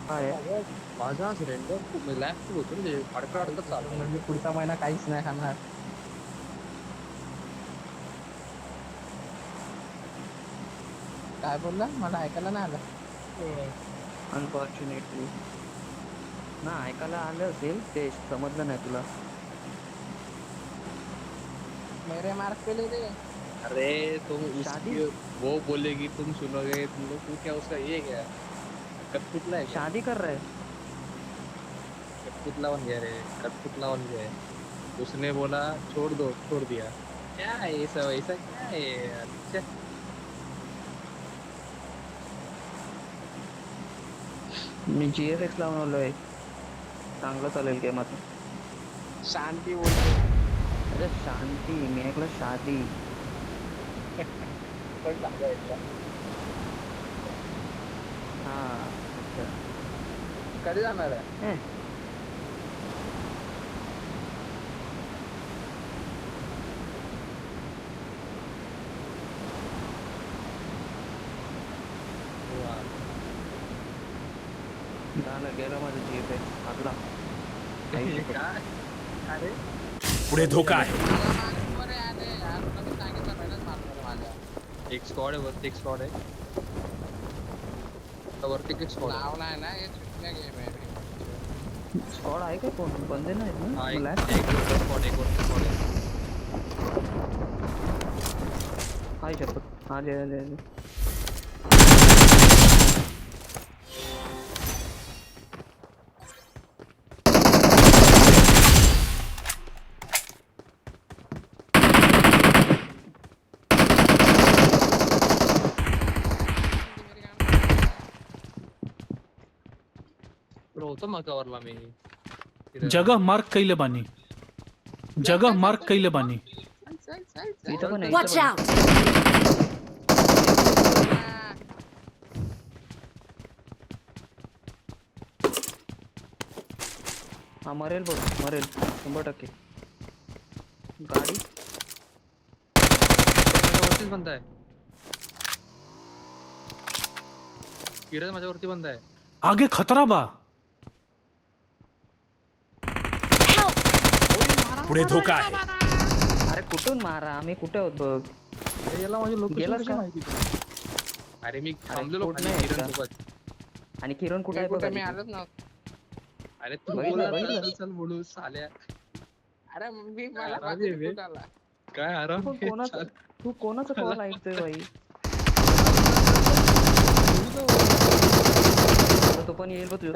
काय आहे? अगं, माझा रेंडर लॅग खूप होतो म्हणजे अडकत काहीच अडकत नाही, चालतो. म्हणजे पुढचा महिना काहीच नाही खाणार. काय बोलला, मला ऐकायला नाही आलं. अनफॉर्च्युनेटली ना, ऐकायला आलं असेल ते समजलं नाही तुला. मेरे मार्क पे ले रे. अरे तुम शादी उसकी वो बोलेगी तुम सुनोगे तुम लोग, तू क्या उसका ये क्या कठपुतला है क्या? शादी कर रहा है. कठपुतला बन गया रे, कठपुतला बन गया है। उसने बोला छोड़ दो, छोड़ दिया। क्या है ये सब, ऐसा क्या है यार? छे, मी GFX लावून आलोय. चांगलं चालेल गेम आता. शांती बोलतो. अरे शांती, मी ऐकलं शादी. पण जागा आहे का? हा अच्छा. कधी जाणार आहे? ए, वा. झालं गेलं माझं GFX आदला. हे काय? अरे पुढे धोका आहे. माझा मार्क वर आहे आले यार, तुला मी सांगितलं पहिलेच मार्क वर माझ्या. एक स्क्वॉड आहे, वरती एक स्क्वॉड आहे. आता वरती एक स्क्वॉड आहे. नाव नाही ना, हे चुकल्या गेम आहे. स्कॉड आहे का? कोण बंदे नाहीत ना हा एक मला. एक वरती स्क्वॉड, एक वरती स्क्वॉड आहे. हाय शपथ. हा जे जे जे. तुला होतं मग कवरला मी तिथं. जगह मार्क कैले बानी. जगह मार्क कैले बानी. इथं पण आहे, Watch इथं पण आहे. out! हा मरेल बघ, मरेल 100%. गाडी माझ्यावरतीच बंद आहे. किरण माझ्यावरती बंद आहे. आगे खतरा बा. Help! पुढे धोका आहे. अरे कुठून मारा, आम्ही कुठे आहोत बघ. अरे याला माझी लोकेशन गेलास कशी का? माहिती तुला? अरे मी थांबलेलो कोट खाली नाही किरण का? सोबत. आणि किरण कुठे आहे कुठे बघ मी आधी. आलोच ना. अरे तू बघितलं, बोला बघितलं. चल चल बोलू साल्या. अरे मी मला आराम माहिती आहे बे. कुठं आला. काय आराम तू पण आहे, कोणाचा चल. तू कोणाचा कॉल ऐकतोय बाई. आता तो पण येईल बघ तुझ्या.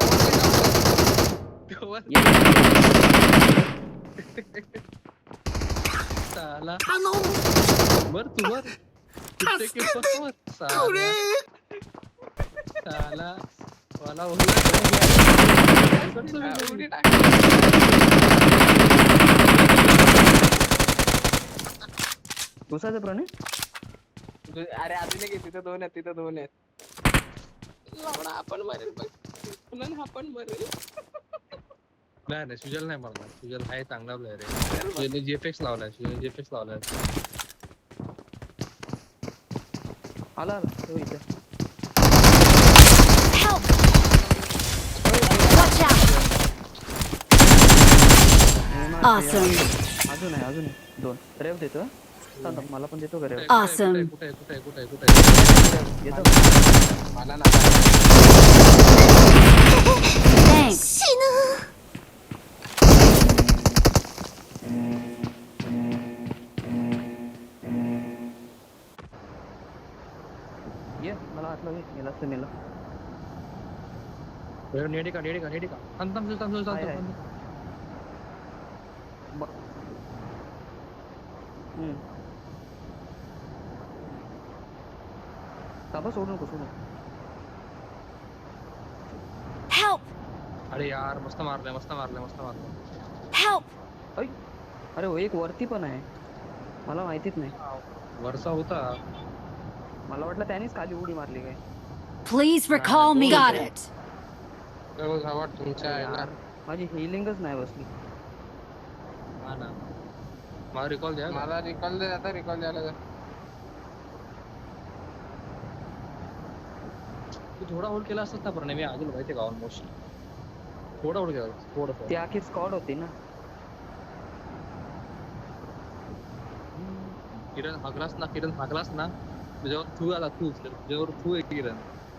कवर. साला वर तू वर कुत्ते के पकवर साला. साला वाला उडी टाक. घुसायचं प्रणय. अरे अजून एक आहे, तिथं दोन आहेत, तिथं दोन आहेत. लावणा आपण मरेल बघ. पुन्हा आपण मरेल. नाही नाही सुजल नाही मारणार. सुजल आहे चांगला प्लेअर आहे. सुजलने जीएफएक्स लावलाय, सुजलने जीएफएक्स लावलाय. आला आला तो इथे. Help! Watch out! Awesome! अजून आहे 2 रेव देतो. थांब मला पण देतो का रेव. Awesome. कुठे आहे, कुठे आहे, कुठे आहे, कुठे आहे? येतो. मला ना. Thanks. ये मला हातला घे. मेला असतं मेला. नेडी का नेडी का नेडी का थांब थांब थांब थांब आहे, आहे. थांब. ब- हम्म. थांबा, सोडू नको सोडू. Help! अरे यार मस्त मारलंय, मस्त मारलंय, मस्त मारलंय. Help! ऐ अरे हो, एक वरती पण आहे. मला माहितीच नाही. वरचा होता. मला वाटलं त्यानेच खाली उडी मारली काय. Please recall me. Got it. तुमच्या यार माझी हिलिंगच नाही बसली. हा ना, मला रिकॉल द्या. मला रिकॉल दे, आता रिकॉल द्यायला जा. तू थोडा होल्ड केला असतात ना पण मी आजूला माहिती का ऑलमोस्ट थोडा होल्ड केला थोडं ती आखी स्कॉड होती ना. किरण हागलास ना तुझ्यावर थू आला तू तुझ्यावर थू आहे किरण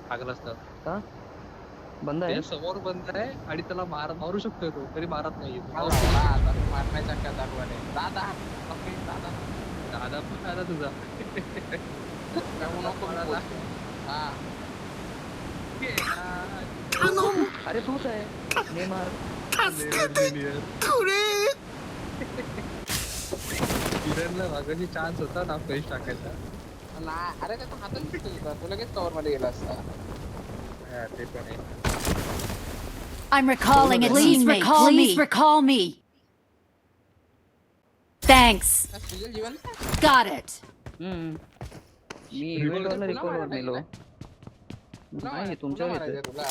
हागलास तर का बंद आहे? त्याच्या समोर बंद आहे आणि त्याला मारू शकतोय तो तरी मारत नाहीये हा, लावडा, आता तू मारण्याच्या कदारवर आहे. दादा ओके, दादा दादा पण आला तुझा जाऊ नको दादा. हा अरे तूच आहे नेमार. किरणला मागाशी चान्स होता ना फ्रेश टाकायचा ना, अरे त्याचा हातच सुटत होता, तू लगेच कव्हर मध्ये गेला असता. हा, ते पण आहे I'm recalling a teammate. Please recall me. Thanks. हा, सुजल जीवन Got it. मी इव्हेंट वाला रिकॉर्डवर नेलो. नाही तुमच्यावर मारायचं येतं. तुला.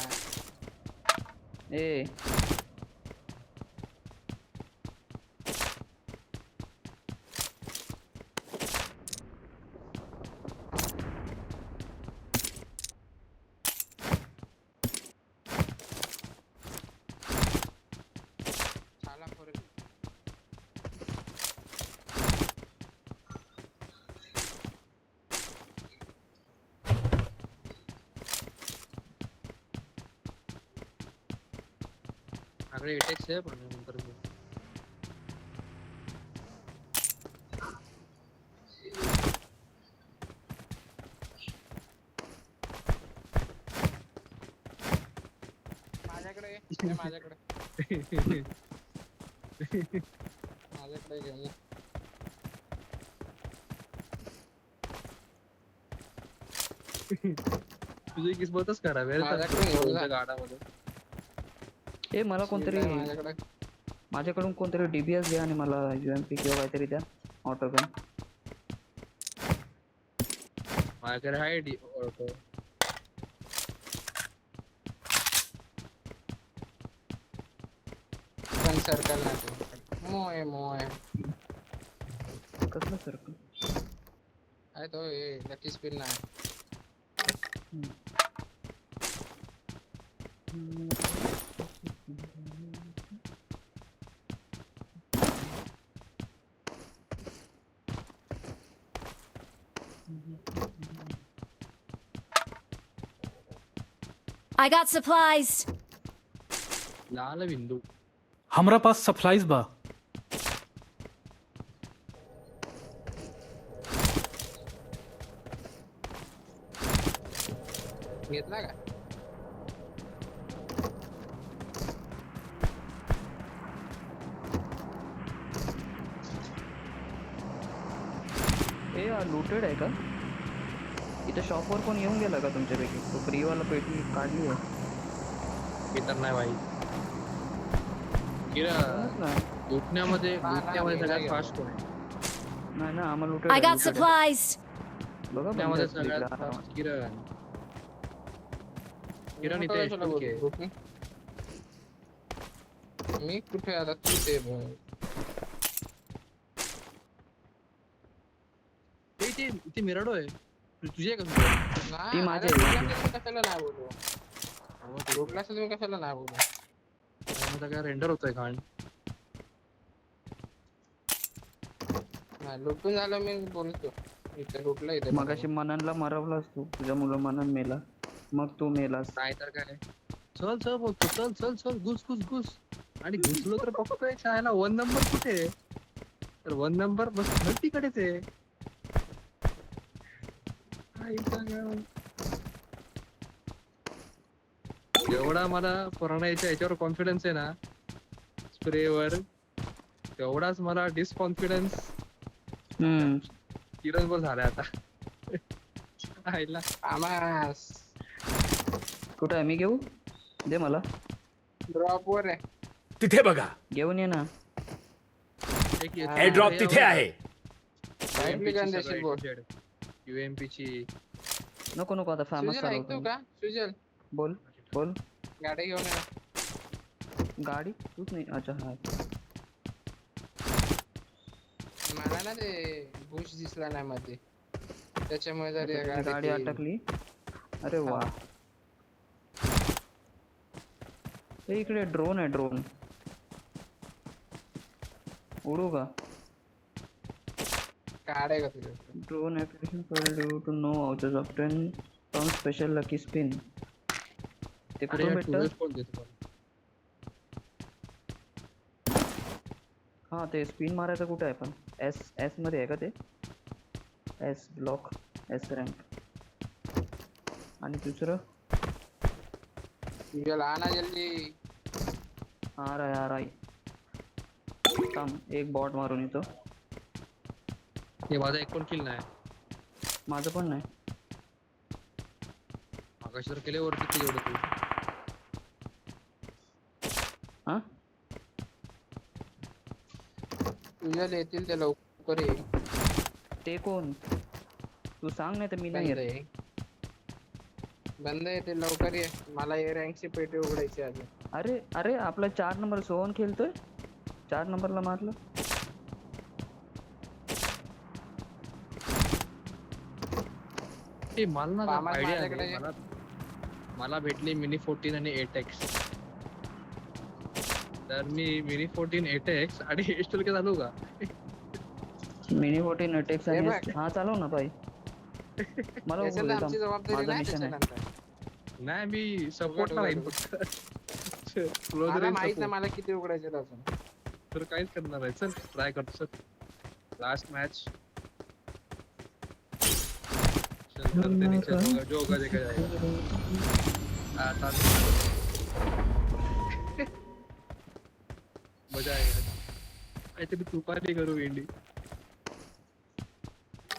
ए छाला खोरे. आपले एटेक्स आहे पण नंतर बघू. माझ्याकडे ये, ये माझ्याकडे माझ्याकडे घेऊन ये. तुझी किस्मतच खराब आहे रे माझ्याकडे घेऊन जा. तुझ्या गाडामध्ये ए मला कोणतरी शिल्ड आहे माझ्याकडे. माझ्याकडून कोणतरी डीबीएस घ्या आणि मला यूएमपी किंवा काहीतरी द्या ऑटोगन. माझ्याकडे आहे पण सर्कल नाही मोय मोय कसलं सर्कल? आहे तो हे लकी स्पिन नाही. I got supplies. लाल बिंदू हमरा पास सप्लाईज बा. घेतला का? ए लुटेड आहे का? इथं शॉपवर कोण येऊन गेला का तुमच्यापैकी? तो फ्रीवाला पेटी काढली आहे. मी तर नाही भाई किरण नाही लुटण्यामध्ये सगळ्यात फास्ट कोण आहे ना आम्हाला लुटेड I got supplies. बघा लुटण्यामध्ये बंद सगळ्यात आहे. फास्ट किरण किरण इथे कशाला ठीक आहे. बोलतो? मी कुठे आता तू ते बोल. इथे मिराडो आहे तुझी आहे का तुझी? नाही, ती माझी अरे आहे. ग्रुपला तुम्ही कशाला नाही बोलू? ग्रुपला तुम्ही कशाला नाही बोलू? त्यामध्ये काय रेंडर होतोय खाण नाही, लुटून झालं मी बोलतो. इथे लुटलं इथे. मगाशी मननला मरवलास तू. तुझ्या मुलं मनन मेला. मग तू मेलास. नाही तर काय चल चल बोलतो चल चल चल घुस घुस घुस आणि घुसलो तर बघतोय शाळेला 1 नंबर कुठे आहे? तर 1 नंबर बस तिकडेच आहे. एवढा मला पुराणाच्या याच्यावर कॉन्फिडन्स आहे ना स्प्रेवर तेवढाच मला डिसकॉन्फिडन्स किरण वर झालाय आता. आईला आमास कुठं आहे? मी घेऊ दे मला. ड्रॉप वर आहे. तिथे बघा घेऊन ये ना. एअर ड्रॉप तिथे आहे. साईडली गन देशील बोल. UMP ची नको नको आता फार्मस सुजल ऐकतो का? सुजल बोल बोल. गाडी घेऊन ये ना. गाडी तूच नाही. अच्छा हा मला ना ते बुश दिसला नाही मध्ये त्याच्यामुळे जर या गाडी गाडी अटकली. अरे वा ए, इकडे ड्रोन आहे, ड्रोन उडू का? कार्ड आहे का तुझ्या? Drone application for you to know vouchers obtain from special lucky spin. ते अरे कुठून यार भेटतं? टूवेल्स कोण देतो मला? हा, ते स्पिन मारायचं कुठे आहे पण? एस मध्ये आहे का ते? S block, S rank. आणि दुसरं तुझ्या लहाना जल्दी. आ रहा आहे. थांब, एक बॉट मारून येतो. हे माझा एक पण किल नाही. माझं पण नाही. आकाशवर केले वरती किती एवढं तू? हा, तुझ्या येतील ते लवकर ये. ते कोण? तू सांग, नाही तर मी नाही बंद येत. आहे. बंद आहे ते, लवकर ये. मला ए रँकची पेटी उघडायची आहे. अरे अरे, आपला 4 नंबर सोहन खेळतोय. 4 नंबरला मारलं. ते मला ना आम्हाला आयडिया माझ्याकडे आहे. मला भेटली मिनी 14 आणि 8x. तर मी मिनी 14 8x आणि इन्स्टॉल के चालू का? मिनी 14 अटॅक्स हे आणि बघ. हा, चालव ना भाई. मला उघडू दे, आमची थांब. जबाबदारी माझा नाही मिशन आहे. त्याच्यानंतर. नाही मी सपोर्टला राहीन फक्त. क्लोज मला रेंज माहित नाही support. मला किती उघडायचे अजून. तर काहीच करणार आहे. चल ट्राय करतो सर. Last match. चल करते नीचे जो होगा देखा जाएगा. आता मजा आएगा. काहीतरी तुपारी करू भेंडी.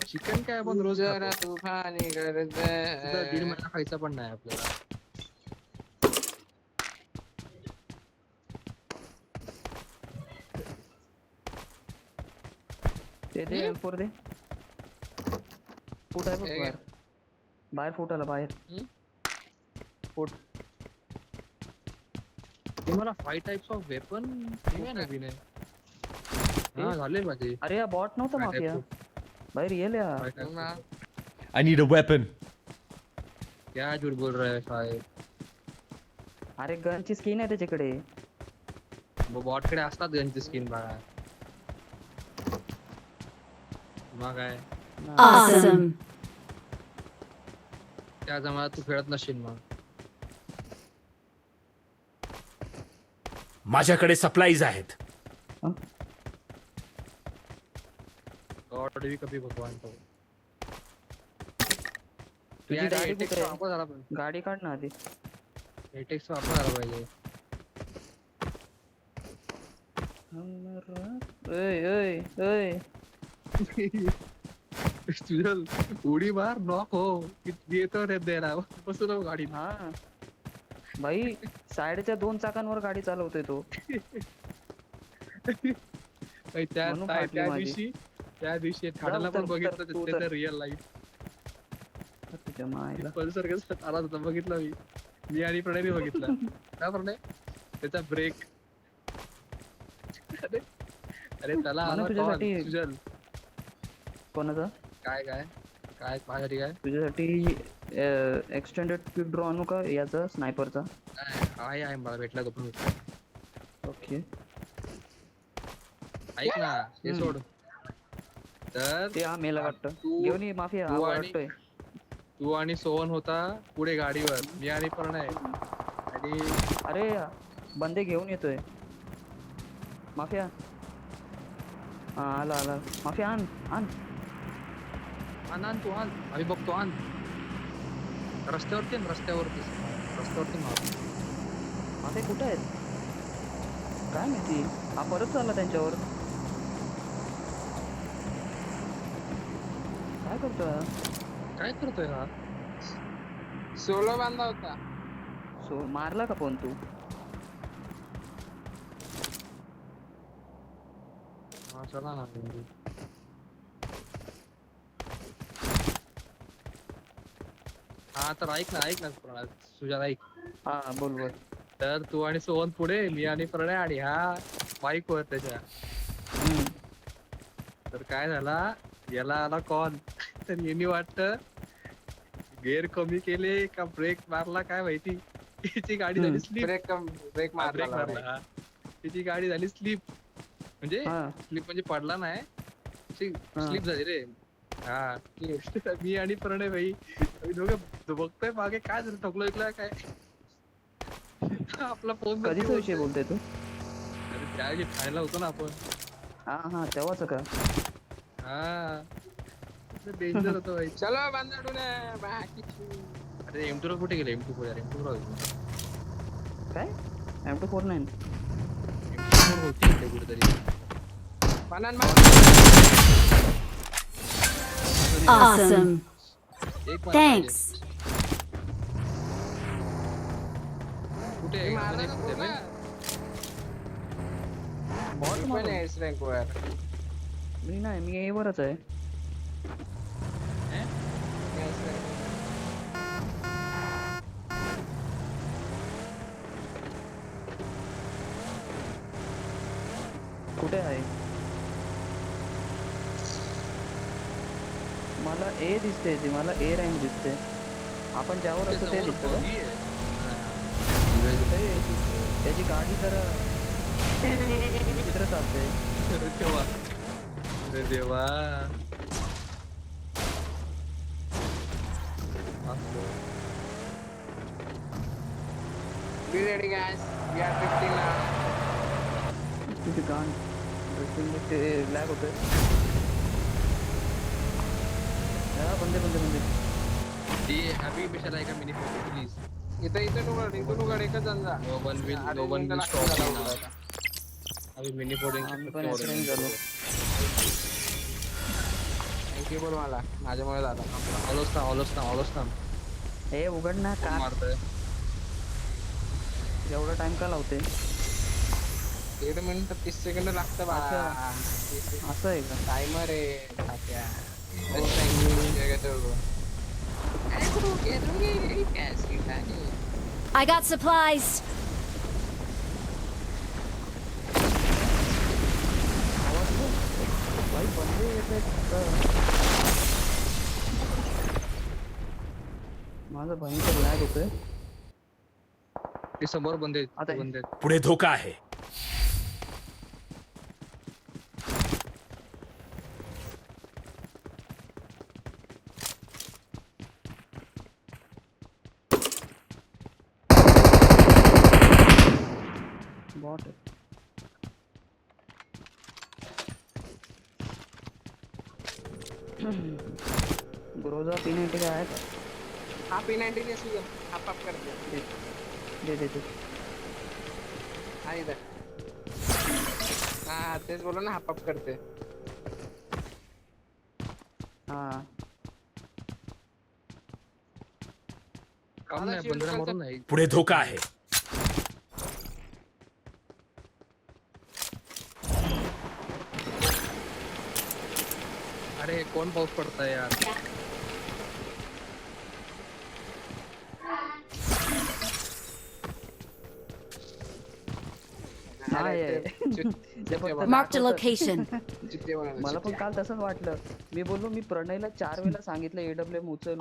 चिकन काय आपण रोज जरा खातो. तुफानी गरज सुद्धा दीड महिना खायचा पण नाही आपल्याला. ते दे, M4 दे. फुट आहे बघ हे बाहेर. बाहेर फुट आला बाहेर. हम्म? फुट. तुम्हाला 5 टाइप्स ऑफ वेपन नवीन आहे. हा झाले माझे. अरे, या बॉट नव्हता Five माफिया. types भाई रिअल या. Five types ना. of- I need a weapon. क्या झूठ बोल रहा है साहेब? अरे, गनची स्किन आहे त्याच्याकडे. बॉट कडे असतात गनची स्किन बघा. मग काय Awesome. त्या जमान्यात तू खेळत नसशील मग. माझ्याकडे सप्लाईज आहेत. गॉड भी कभी भगवान को. तुझी यार, गाडी ATX कुठे आहे? वापर झाला पाहिजे. गाडी काढ ना आधी. ATX वापर झाला पाहिजे. ओय ओय ओय. तुझ्या उडी मार नॉक हो. येतो रे द्यायला बसून नको गाडी. हा भाई, साईडच्या 2 चाकांवर गाडी चालवतोय तो. म्हणून फाटली माझी. त्या दिवशी ठाण्याला पण उतर, बघितलं तू त्याचं उतर. Real life. तुझ्या मायला. पल्सर कसं चालत होता बघितलं मी आणि प्रणयने बघितलं. काय प्रणय त्याचा ब्रेक. अरे त्याला मला आला तुझ्यासाठी- call, सुजल. कोणाचा? काय काय काय माझ्यासाठी काय तुझ्यासाठी एक्सटेंडेड क्विक ड्रॉ आणू का याचा, स्नायपरचा? आहे मला भेटला तो पण. ओके. ऐक ना ते सोड. तर ते हा मेला वाटतं. तू- घेऊन ये माफिया, हा तू आणि- वाटतोय. तू आणि सोहन होता पुढे गाडीवर. मी आणि प्रणय आणि अरे, बंदे घेऊन येतोय माफिया. हा, आला आला माफिया. आण आण. आण तू आण. आम्ही बघतो आण. रस्त्यावरती रस्त्यावरती माफिया कुठे आहेत काय माहिती. हा परत चालला त्यांच्यावर. काय करतोय हा? काय करतोय हा? सोलो बांधला होता. सो मारला का पण तू? हा चला ना. हा तर ऐक ना सुजात ऐक. हा, बोल बोल. तर तू आणि सोहन पुढे, मी आणि प्रणय आणि हा बाईक वर त्याच्या. हम्म. तर काय झाला, याला आला कॉल. तर यांनी वाटत गेअर कमी केले का ब्रेक मारला काय माहिती. तिची गाडी झाली स्लीप. ब्रेक ब्रेक मारला मारला हा. तिची गाडी झाली स्लीप. म्हणजे हा स्लीप म्हणजे पडला नाही, हा. स्लीप झाली रे. हा मी आणि प्रणय भाई आम्ही दोघं बघतोय मागे काय झालं, ठोकलो इकला काय. आपला फोन कधीचा विषय बोलतोय तू? त्यावेळी खायला होतो ना आपण. हा हा तेव्हाच का? हा डेंजर होतो भाई. चलो बांधाडून बाकी अरे M2 कुठे गेले? M2 यार, M2 काय M249 होती इकडे कुठेतरी. बनन Awesome. एक मला Thanks. पाहिजे. कुठे आहे? मारला कुठे पूर्ण आहे? बॉट पण मारून. एस रँक वर मी नाही, मी A वरच आहे. एस रँक कुठे आहे? मला A दिसते, ती मला A रँक दिसते. आपण ज्यावर असतो ते दिसतं का? ते त्याची गाडी जरा चित्र चालते. अरे देवा, अरे देवा. Be ready guys. We are 15 now. तुझी गाण ते लॅग होतोय. बंदे बंदे बंदे. ती अभी मिशाला एका मिनी प्लीज. इथं उघड एकच जण जा. नो वन विल अरे, स्टॉप मिनिटं मी लागतील नाउ. अभी मिनी फोडिंग आम्ही पण याचं नाही झालो. थँक्यू बोल मला माझ्यामुळे झालं. ऑलोस्टा हे उघड ना का मारतोय. एवढा टाइम का लावते? 1 मिनिट 30 सेकंड लागतं बाळा. असं आहे का? टायमर आहे टाक्या. I got supplies. भाई बंदे येते. माझा भयंकर लॅग होतोय. ते समोर बंदे आता बंदे. पुढे धोका आहे. बॉट आहे. ग्रोजा P90 का आहे का? हा P90 ने सुन हाप अप करते. दे दे. हा इधर. हा तेच बोलो ना हाप अप करते. हा काम नाही, बंदरा मारून नाही. पुढे धोका आहे. अरे कोण पाऊस पडताय यार. हा आहे. ते फक्त Marked a location. मला पण काल तसंच वाटलं. मी बोललो मी प्रणयला 4 वेळा सांगितलं AWM उचल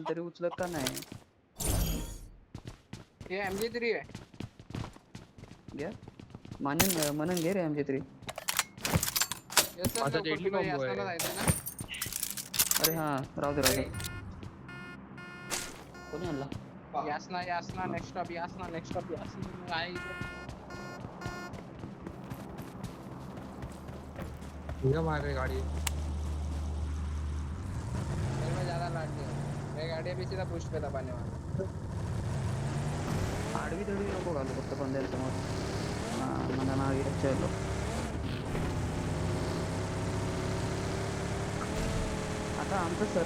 तरी उचलत का नाही? हे MG3 आहे. घ्या म्हणून घे रे MG3. माझा deadly combo आहे. यासनाला जायचं ना. अरे हा राहू दे. कोणी आणला? यासना नेक्स्ट स्टॉप यासना आहे इथे. तुझ्या मागे गाडी. मेरे में ज्यादा लाग गया. मैं गाड़ी अभी सीधा पुश पे दबाने वाला. आडवी तडवी नको घालू फक्त बंद्यांसमोर. हा मला नाव येत चलो. आता आमचं सर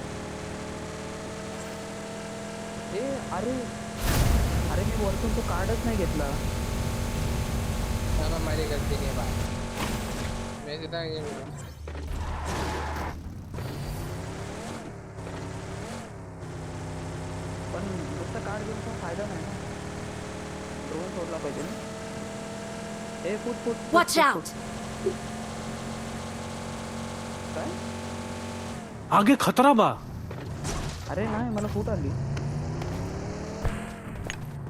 अरे मी वरतून तो कार्डच नाही घेतला. चलो मेरी गलती नहीं बात. मैं सीधा ये पण नुसतं कार्ड घेऊन काही फायदा नाही ना. ड्रोन सोडला पाहिजे ना. हे फुट Watch out. काय? आगे खतरा बा. अरे नाही मला फूट आली.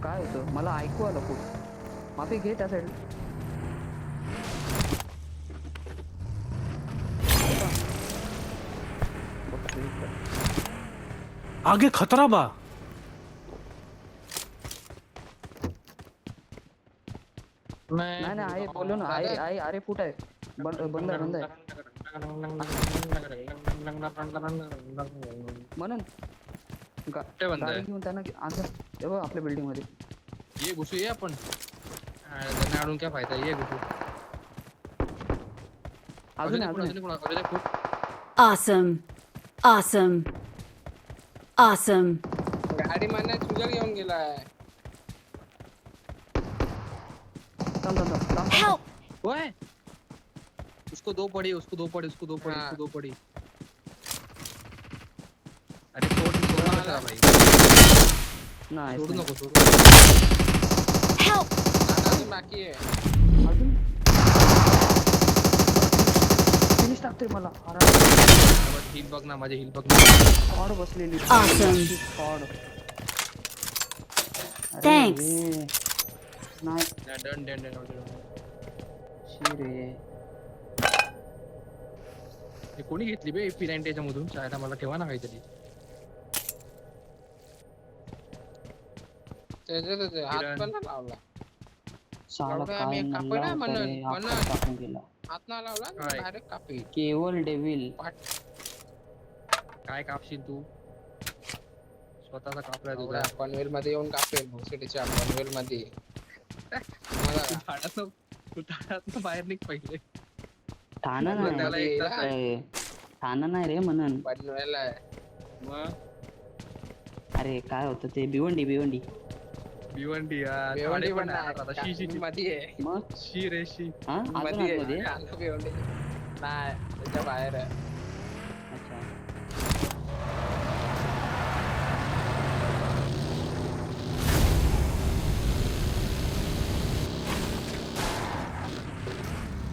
काय होतं मला ऐकू आलं खूप. माफी घे त्या साईड. आगे खतरा बा. नाही नाही आहे बोललो ना आहे अरे फुट आहे. बंद आहे. म्हणून कुठे बंद आहे? गाडी घेऊन त्यांना असं हे बघ आपल्या बिल्डिंग मध्ये. ये घुसू ये आपण. त्यांना अडून काय फायदा, ये घुसू. अजून अजून आहे. एक कोण, अजून एक कोण? Awesome. Awesome. Awesome. गाडी मारण्या तुझ्या घेऊन गेलाय. थांब. Help! ओए उसको दो पड़ी. हाँ. अरे सोड नका भाई. नाही सोडू नको, सोडू. Help! अजून बाकी आहे. अजून फिनिश टाकते मला. हिल बघ ना, माझे हिल बघ. स्क्वॉड बसलेली. Awesome. स्क्वॉड. Thanks. नाही डन. शिरे. हे कोणी घेतली बे P90 याच्यामधून? शायद मला ठेवा ना काहीतरी. त्याच्यात हात पण नाही लावला. साला एवढं काय आम्ही नल्ला कापू ना होता म्हणून- रे, म्हणून. हात टाकून गेला. हात नाही लावला काय? डायरेक्ट कापी. केवल डेव्हिल. काय कापशील तू? स्वतःचा कापलाय तुझा. एवढ्या पनवेल मध्ये येऊन कापेल भोसडीच्या पनवेल मध्ये. मला तू झाडातनं बाहेर निघ पहिले. ठाणा त्याला नाही एक तास ए, ठाणा नाही रे म्हणून. पनवेल आहे. मग अरे काय होतं ते भिवंडी. भिवंडी भिवंडी पण आता शी मध्ये आहे. मग शी रे शी. हा अजून मध्ये आतमध्ये? आहे. आलं भिवंडी. नाही त्याच्या बाहेर आहे. अच्छा.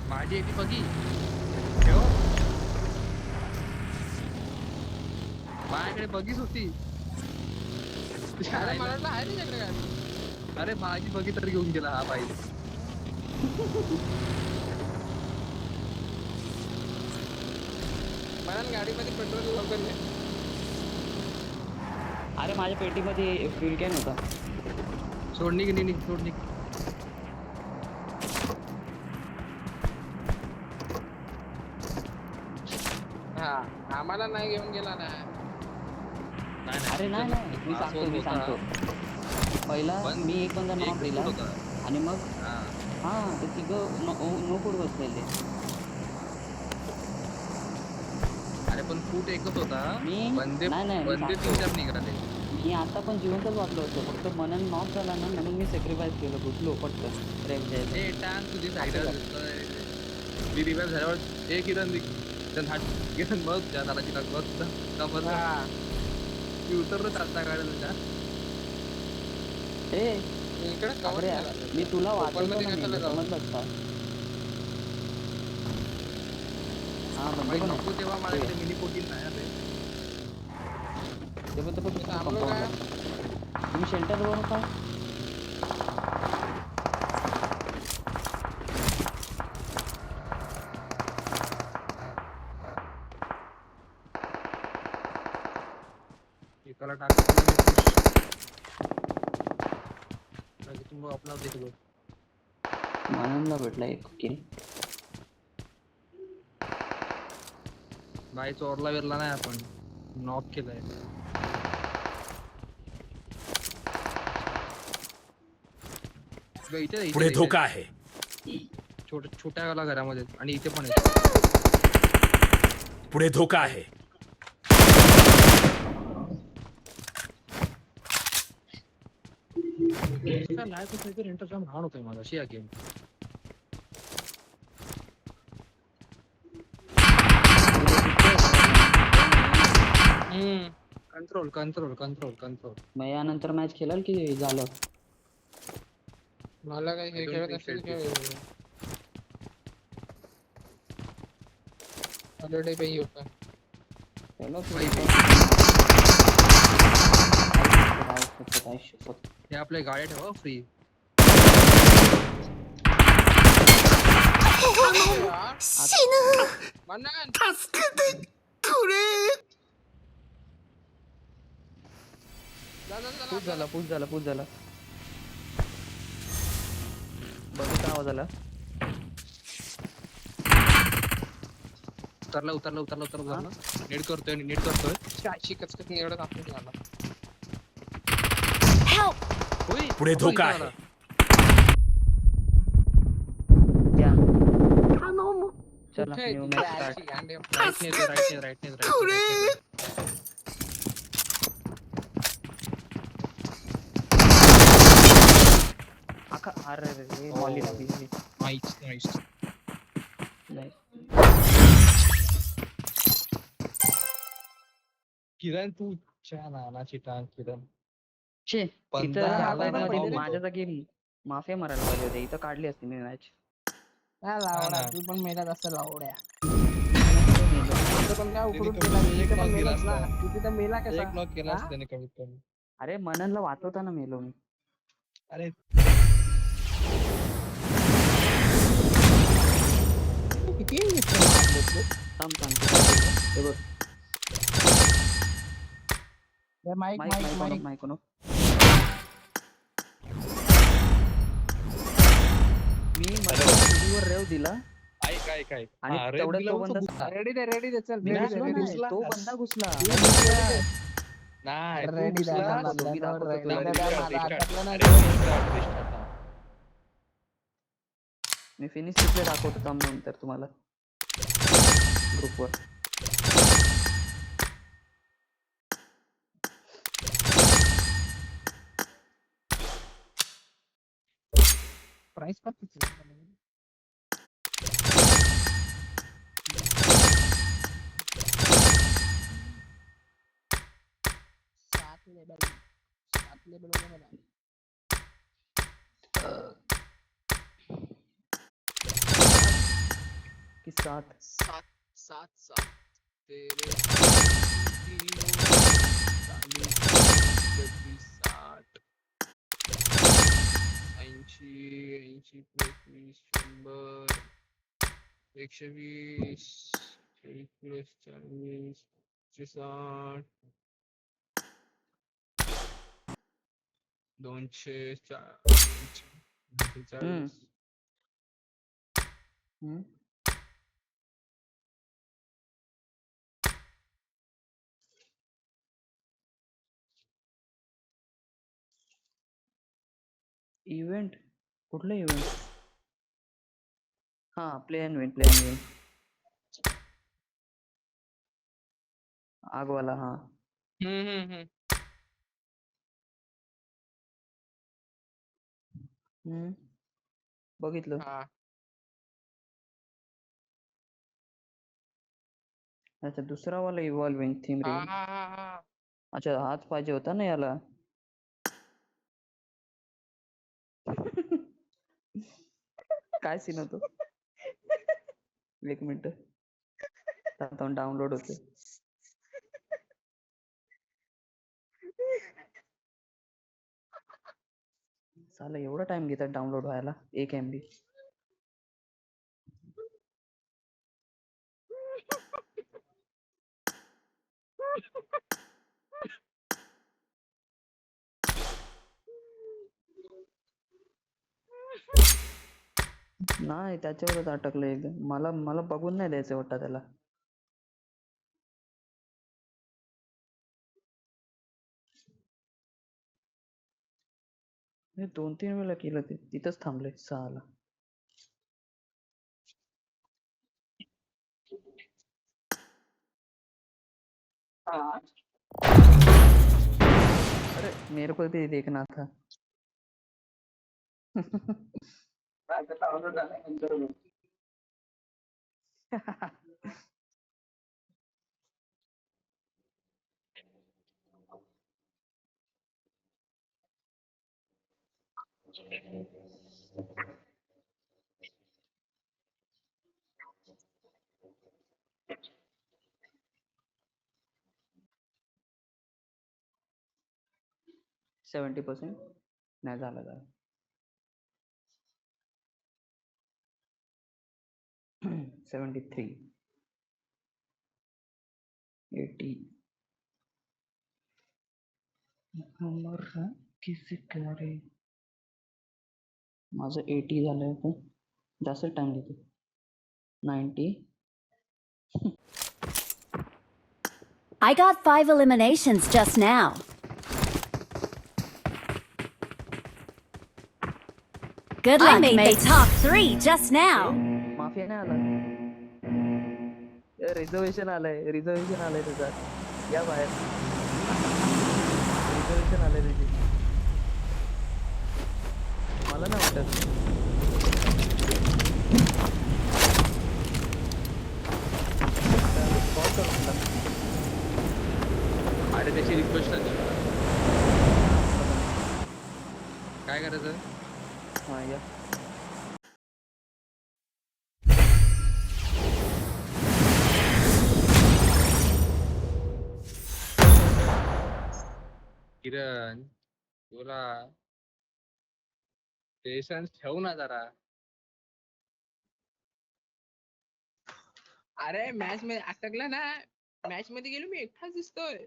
माझी येते बघी. ठेव. माझ्याकडे बघीच होती. अरे मला वाटलं आहे तुझ्याकडे गाडी. अरे माझी बघी तर घेऊन गेला हा बाई. मला गाडीमध्ये पेट्रोल लवकर नाही. अरे माझ्या पेटीमध्ये फ्युल कॅन होता. सोडणी की नाही सोडणी. हा आम्हाला नाही घेऊन गेला ना. अरे नाही मी सांगतो. पहिला पण मी एक बंदा नॉक दिला आणि मग हा. हा ते तिघं नो फूड बसलेले. अरे पण फूट एकच होता. मी- बंदे नाही, मी बंदे सांगतो. 3-4 निघाले. मी आता पण जिवंतच वाटलो होतो. फक्त मनन नॉक झाला ना म्हणून मी सॅक्रिफाईस केलं. घुसलो पटकन ट्रेन ए टांग तुझी साईडर. मी रिव्हाइव झाल्यावर एक किरण किरण बघ त्या झाला तिला बघ का बघ. हा. मी उतरलो चालता गाड्या तुझ्या. ए इकडे cover अरे केला. मी तुला वाचवतो मध्ये ना कशाला मी, जाऊ? समजलंस का? हा बाई बंद नको तेव्हा माझ्याकडे मिनी 14 नाही रे. ते पण थांबलो काय? तुम्ही शेल्टर वर का? एकाला टाक. तुम अपना देख लो. मननला भेटला एक किल. बाई चोरला विरला नाही आपण. नॉक केलाय. इथे पुढे धोका आहे. छोट्या वाला घरामध्ये आणि इथे पण आहे. पुढे धोका आहे. लाईफ इज इंटरेस्टिंग घाण होतोय मला अशी या गेम. कंट्रोल. मग यानंतर मॅच खेळाल की झालं? मला काही हे खेळत असेल खेळ. ऑलरेडी काही होता. चलो बाई, काय हे आपल्या गाड्या ठेवा फ्री. यार मनन जा जा जा पुश झाला पुश झाला पुश झाला. बघितला आवाज आला. उतरला. नीट करतोय. चाची कचकच एवढं आपण झाला. Help! होय, पुढे अबो, धोका इथं आहे. आला. क्या चला कुठे न्यू तिकडे मॅच स्टार्ट. आरची गांडे. राईट ने. आखा अरे रे मॉली लागली. नाईस. नाही किरण तू च्या नानाची टांग किरण. चे पंधरा इथं ह्या मध्ये बाजूला मध्ये रे. माझ्या जागी माफिया मारायला पाहिजे होते. इथं काढली असती मी मॅच. लावडा ना. तू पण मेला असं लावड्या. मेलो. तिथं पण काय उकडून कमीत गेला कमी एक तिथं पण knock मेलाच केला ना. असता. तू तिथं मेला कसा? एक नॉक केला हा? असता त्याने कमीत कमी. अरे मननला वाचवताना मेलो मी. अरे किती मिनिटं मारले तू? थांब सांगतो काय केलं. हे बघ हे mic mic mic mic mic. On मी वर रेव दिला ऐक आणि हा, रेड तेवढ्यात तो दिल्यावर तो बंदा घुसला. रेडी दे चल मी रेडी घुसलो दे नाही. घुसला. तो बंदा घुसला. नाही तू रेडी द्या ना घुसलास. तो मी बंदा दाखवतो रेडी तुला. द्या रिस्टार्ट, मला रिस्टार्ट. अटकलं ना अरे रिस्टार्ट हा. मी फिनिश रिप्ले दाखवतो थांब नंतर तुम्हाला ग्रुपवर. प्राइस पर किती सात लेवल होगा मला. की 7 सात सात सात तेरे साठ 80 प्लस 100 120 प्लस 40 60 240 हम्म. इव्हेंट कुठलं इव्हेंट? हा प्ले अँड विन आगवाला. हा हम्म. हम्म. बघितलं. हा अच्छा दुसरा वाला इव्हॉल्विंग थीम हा रील. हा हा हा अच्छा हाच पाहिजे होता ना याला. काय सीन होतो? एक मिनिट आता डाउनलोड होते. साला एवढा टाइम घेतात डाउनलोड व्हायला 1 MB. नाही त्याच्यावरच अटकलं एकदम. मला मला बघून नाही द्यायचं वाटतं त्याला. मी 2-3 वेळा केलं ते तिथंच थांबले 6ला. हा. अरे मेरे को भी देखना था. आता डाउनलोड झाल्यानंतर बघ. 70%. नाही झालं झालं. 73 80 नंबर किसी करे. माझं 80 झालंय पण जास्त टाइम घेतो. 90 I got 5 eliminations just now. Good luck, mates. I made the top 3 just now. Mafia नाही आला. रिझर्वेशन आलंय त्याचा. या बाहेर रिझर्वेशन आलंय त्याची. मला नाही वाटत. कॉल करून टाक. अरे त्याची रिक्वेस्ट आली. काय करायचं? हा या. किरण तुला पेशन्स ठेवू ना जरा. अरे मॅच मध्ये अटकला ना. मॅच मध्ये गेलो मी एकटाच दिसतोय.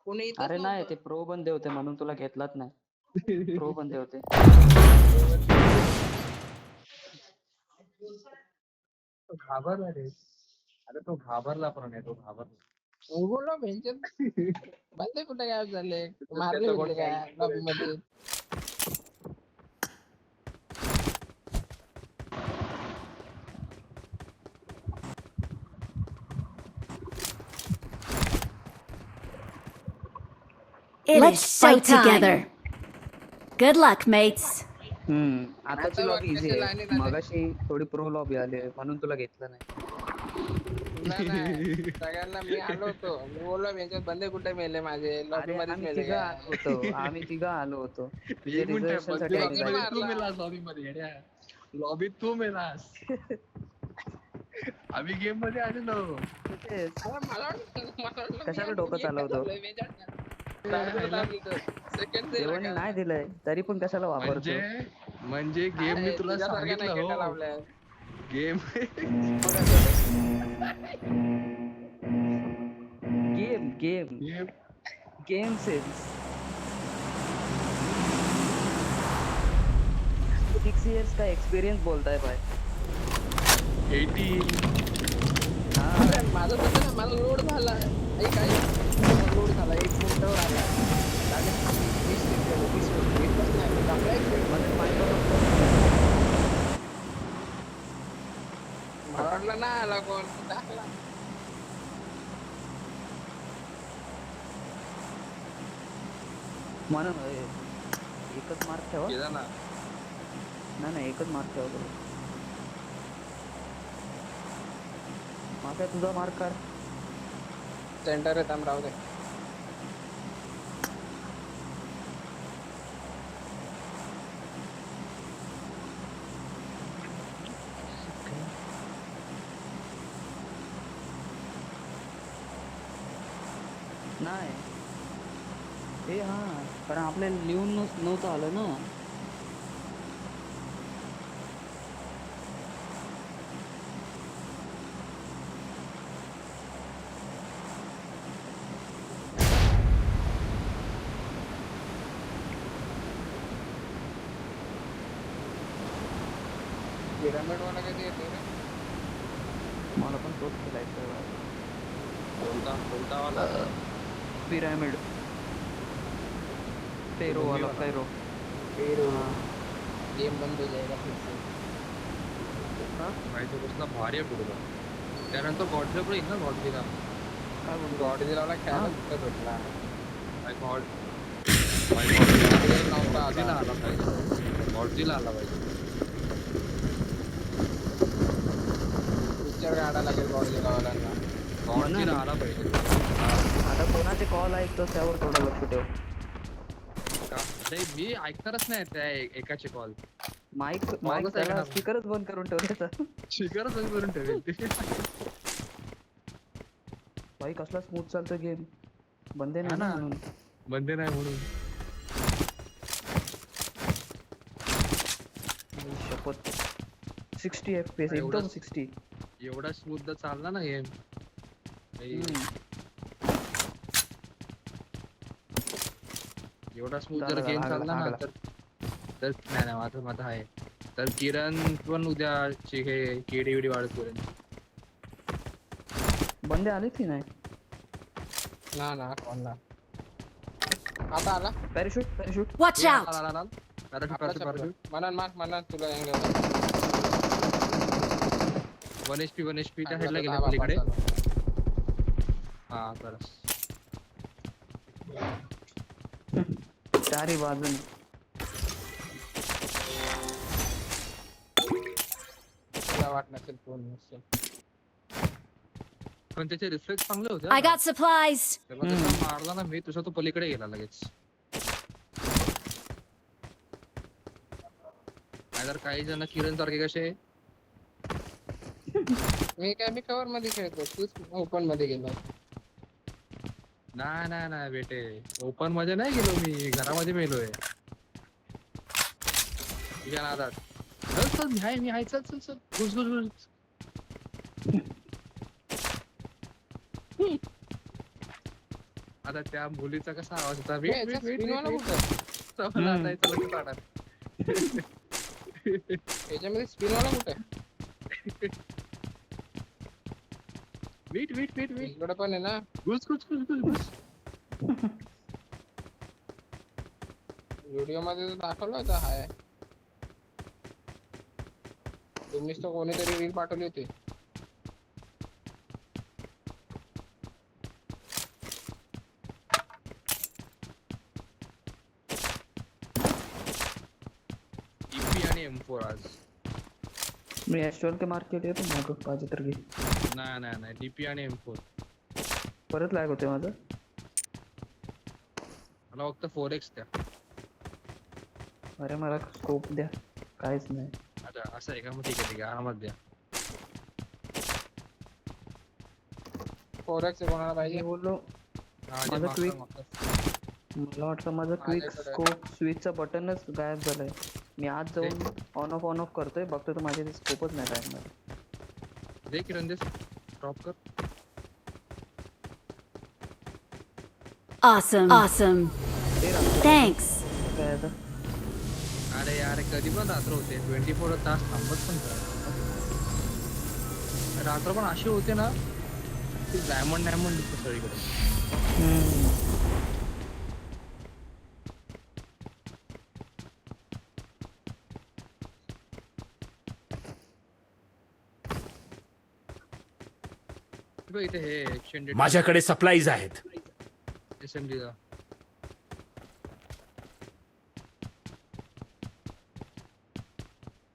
कोणी येतच अरे नाही नव्हतं. ते प्रो बंदे होते म्हणून तुला घेतलाच नाही. प्रो बंदे होते. तो घाबरला रे. अरे तो घाबरला पण आहे. तो घाबरला. बोलो मेंशन बंदे कुठे गायब झाले. मारले त्याचा होते कोण का काही लॉबी मध्ये. Let's fight together. Good luck, mates. आताची आता लॉबी बघ इझी कसे आहे. लाईनीत आले. मगाशी थोडी प्रो लॉबी आली म्हणून तुला घेतलं नाही. नाही सगळ्यांना मी आलो होतो. मी बोललो यांच्यात बंदे कुठे मेले माझे लॉबी अरे मध्येच आम्ही मेले तिघं काय. आलो होतो. आम्ही तिघं आलो होतो. तुझे एक मिनिट रिझर्वेशन साठी लॉबी excited. मध्ये तू मेलास लॉबी मध्ये येड्या. लॉबीत तू मेलास. आम्ही गेम मध्ये आलेलो. तेच. अरे मला वाटलं कशाला डोकं चालवतो? सेकंड देवाने नाही दिलंय तरी पण कशाला वापरतो. म्हणजे गेम मी तुला सांगितलं हो. लावल्या game game game game game sense 6 years का एक्सपिरियन्स बोलताय भाई. 80 माझं तसं ना माझा लोड झाला. ऐक लोड झाला 1 मिनिटावर आला. लगेच 20 मिनिटं एकच नाही टाकला 1 मिनिट मध्ये मला वाटलं ना आला कोण टाकला. म्हणून एकच मार्क ठेवा. गेला ना. नाही एकच मार्क ठेवा तुला. माझा तुझा मार्क काढ. सेंटर आहे थांब राहू दे. नाही ए हा कारण आपल्याला लिहून नव्हतं आलं ना. पिरामिड वाला कधी येते रे. मला पण तोच खेळायचा. कोणता वाला? पिरामिड पेरो वाला पेरो. गेम बंद हो जाएगा फिर से. भाई तो कसला भारी आहे पुढे. त्यानंतर गॉडझिला पण येईल ना. गॉडझिला काय बोलतो. गॉडझिलाला खेळायला कुठे भेटला. गॉडझिला आला पाहिजे. गॉडझिला आला पाहिजे. पिक्चर काढायला लागेल गॉडझिलावाल्यांना. गॉडझिला आला पाहिजे. आता कोणाचे कॉल ऐकतो त्यावर थोडं लक्ष ठेव. अरे मी ऐकणारच नाही त्या एकाचे कॉल. माईक त्याला स्पीकरच बंद करून ठेवण्याचा. शिकरच करून ठेवेल ते. भाई कसला स्मूथ चालतो गेम. बंदे नाही ना. म्हणून. बंदे नाही म्हणून शपथ 60 FPS एकदम एवढंच? 60. एवढा स्मूथ चालला ना गेम. एवढा स्मूथ जर झालं, गेम झालं, चालला ना हागला. तर नाही नाही माझं आहे. तर किरण पण उद्या हे केडी विडी वाढत करेन. बंदे आले की नाही? ना कोणला आता आला पॅराशूट Watch out! पॅराशूट म्हणा तुला वन एच पी त्या चांगला साईडला तो गेले धावा पलीकडे. पास हा बरं. चारी बाजून. तुला वाट नसेल कोण नसेल. पण त्याचे रिफ्लेक्स चांगले होते. I got supplies. तेव्हा त्याचा मारला ना मी तुझा तो पलीकडे गेला लगेच. नाहीतर काही जण किरण सारखे कसे मी कव्हर मध्ये खेळतो तूच ओपन मध्ये गेलो. नाही बेटे ओपन मध्ये नाही गेलो मी घरामध्ये मेलोय. तुझ्या नादात. चल मी आहे चल घुस. आता त्या मुलीचा कसा आवाज होता याच्यामध्ये स्पिनवाला कुठे आहे? वेट इकडे पण आहे ना. घुस व्हिडिओ मध्ये दाखवलं होतं हाय. तुम्हीच तर कोणीतरी रील पाठवली होती. EP आणि M4 आज. मी ऍस्ट्रॉल के मार्क केले पण मग पाहिजे तर घे. नाही DP आणि M4 परत लॅग होते माझं. मला फक्त 4x द्या. अरे मला स्कोप द्या. काहीच नाही. अच्छा असं आहे का? मग ठीक आहे आरामात द्या. फोरेक्स कोणाला पाहिजे? मी बोललो हा, जे माझं मागचं- quick- मागचं. मला वाटतं माझं क्विक माझ्याकडे. स्कोप स्विचचं बटनच गायब झालंय. मी आज जाऊन ऑन ऑफ करतोय बघतोय तर माझे स्कोपच नाही राहणार. दे किरण दे ड्रॉप कर. Awesome. Thanks. काय आता अरे यार कधी पण रात्र होते 24 तास थांबत पण का? रात्र पण अशी होते ना की डायमंड दिसतं सगळीकडे. इथे हे एक्सटेंडेड माझ्याकडे सप्लाईज आहेत. SMG चा.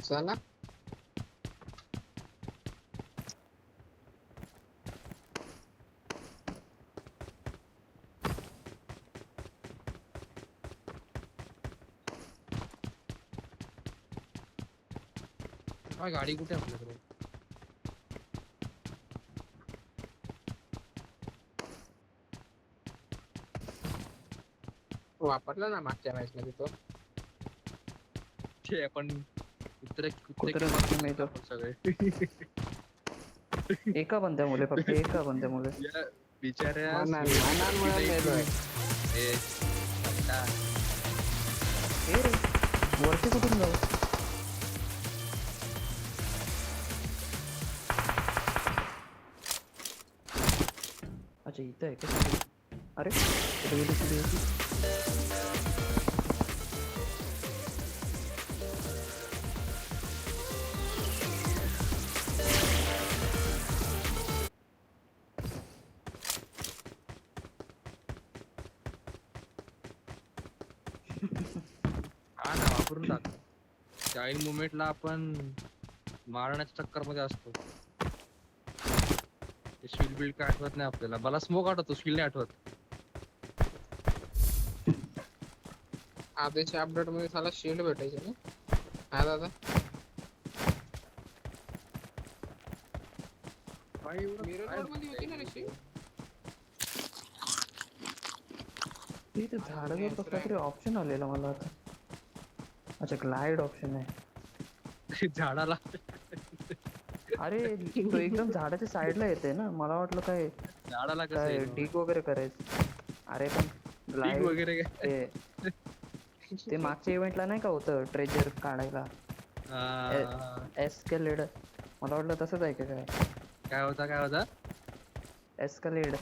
चला गाडी कुठे आहे आपल्याकडे? वापरला ना मागच्या मॅच मध्ये तो. छे आपण कुत्रे कुत्रे मागचे मिळतो. सगळे एका बंद्यामुळे फक्त एका बंद्यामुळे. या बिचाऱ्या मानांमुळे मेलोय. ए, आता ए रे वरती कुठून जाऊ? अच्छा इथं आहे का? अरे कुठे गेली? हा ना वापरून टाक. चाइल्ड मुवमेंटला आपण मारण्याच्या चक्कर मध्ये असतो. स्किल बिल्ड काय आठवत नाही आपल्याला. मला स्मोक आठवतो स्किल नाही आठवत. आधीच्या अपडेट मध्ये साला शिल्ड भेटायचे ना. हा दादा मिरर मध्ये होती ना रे shield? इथे झाडावर कसला तरी ऑप्शन आलेला मला आता. अच्छा ग्लाइड ऑप्शन आहे. झाडाला अरे तो एकदम झाडाच्या साईडला येते ना, मला वाटलं काय झाडाला कसं काय येईल? डिग वगैरे करायचं. अरे पण Dig live वगैरे काय? ते मागच्या इव्हेंटला नाही का होतं ट्रेजर काढायला हा. एस्केलेड, मला वाटलं तसंच आहे का काय. काय होता एस्केलेड.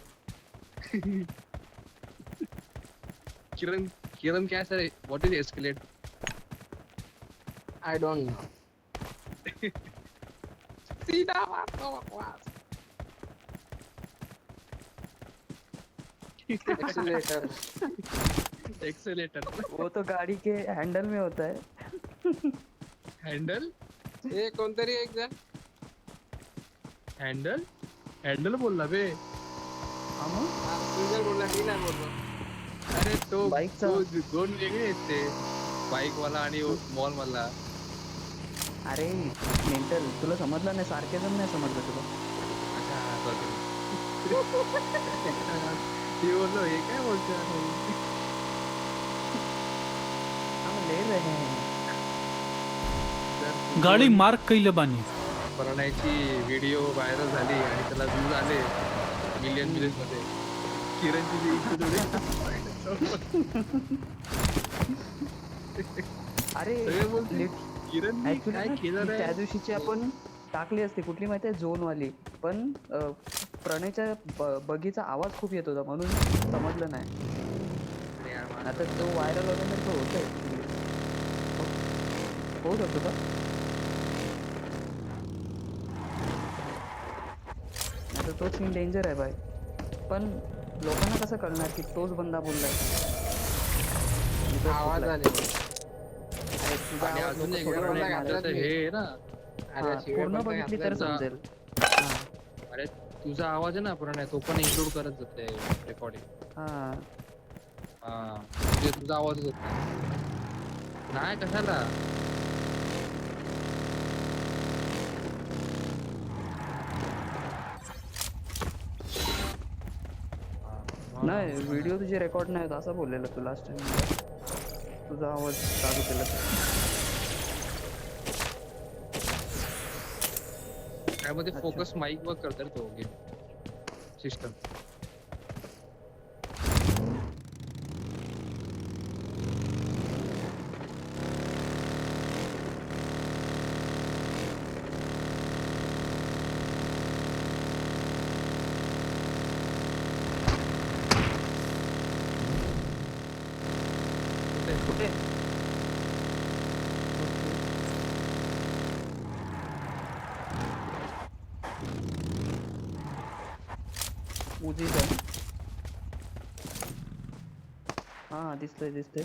किरण किरण काय sir what is escalate? I don't know. सीधा मारतो बकवास. एक्सेलेटर. एक्सेलेटर वो तो गाड़ी के हैंडल में होता है. हँडल हे कोणतरी एक जण हँडल बोलला बे. हा मग तुझ्या बोलला, मी नाही बोललो. अरे तो बाईकचा. तो दोन वेगळे आहेत ते, बाईक वाला आणि मॉल मधला. अरे मेंटल, तुला समजलं नाही, सारखेजण नाही समजलं तुला. ते बोललो हे काय बोलतो हम ले रहे हैं. गाडी मार्क कैलं बानी. प्रणयची व्हिडिओ व्हायरल झाली आणि त्याला व्ह्यूज आले मिलियन मध्ये. किरणची जी इच्छा अरे सगळे बोलतील, किरण काय ऍक्च्युली केलं रे? त्या दिवशीची आपण टाकली असती कुठली माहिती आहे, झोन वाली. पण प्रणयच्या बगीचा आवाज खूप येत होता म्हणून समजलं नाही. अरे यार, मला- आता तो व्हायरल होण्यासारखं होतंय. होऊ शकतो का? आता तो सीन डेंजर आहे बाय. पण लोकांना कसं कळणार की तोच बंदा बोललाय. आवाज आले. अरे तुझा आणि आवाज अजून लोकं एक थोडं बरोबर नाही घातलं मारत. त्याचं हे आहे ना. अरे हा, शिवाय पूर्ण पण बघितली तर घातलं. समजेल. हा, अरे तुझा आवाज आहे ना प्रणय, तो पण इन्क्लूड करत जाते रेकॉर्डिंग. हा. हा म्हणजे तुझा आवाजच होत नाही कशाला. नाही व्हिडिओ तुझे रेकॉर्ड नाही होत असं बोललेलं तू लास्ट टाइम. तुझा आवाज चालू केला काय मध्ये अच्छा. फोकस माईक वर करतात तो गेम सिस्टम. कुठे. उजवीकडे. हा दिसतंय.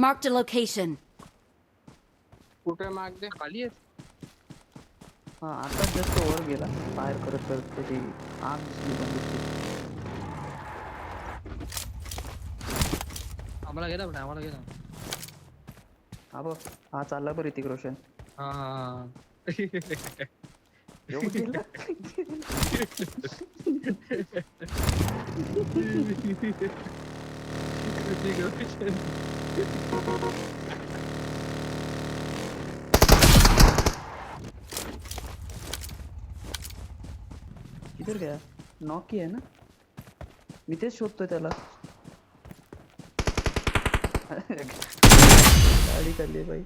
Marked a location. कुठे माग दे. खाली आहे. हा आता जस्ट वर गेला फायर करत त्याची आग दिसली बंदूकची. आम्हाला गेला पण आम्हाला गेला. हा बघ, हा चालला बरं ऋतिक रोशन. हा हा येऊ गेला. किधर गया. नॉक किया है ना. मी तेच शोधतोय त्याला. गाडी काढली बाई.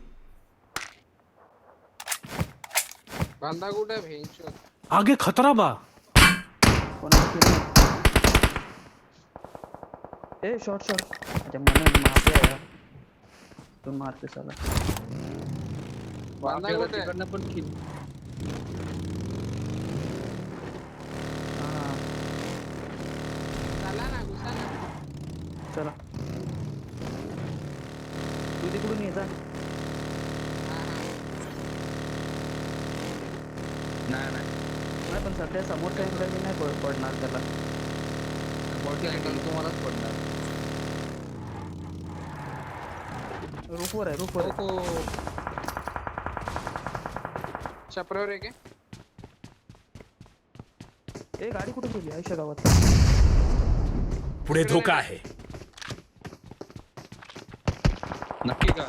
बांधा कुठे भेंचो. आगे खतरा बा. कोणाला केलं. ए शॉट. अच्छा मन मारते यार. तू मारते साला. बांधा आपल्याला कुठे. तिकडनं पण किल. हा चला ना घुसा ना. चला. तू तिकडून ये जा. हा, हा. नाही नाही पण सध्या समोरच्या अँगलनी नाही पडणार त्याला. मोठी अँगल तुम्हालाच पडणार. रूफवर आहे. हो छपरावर आहे का. ए गाडी कुठे गेली आयुष्य गावात. पुढे धोका आहे. नक्की का.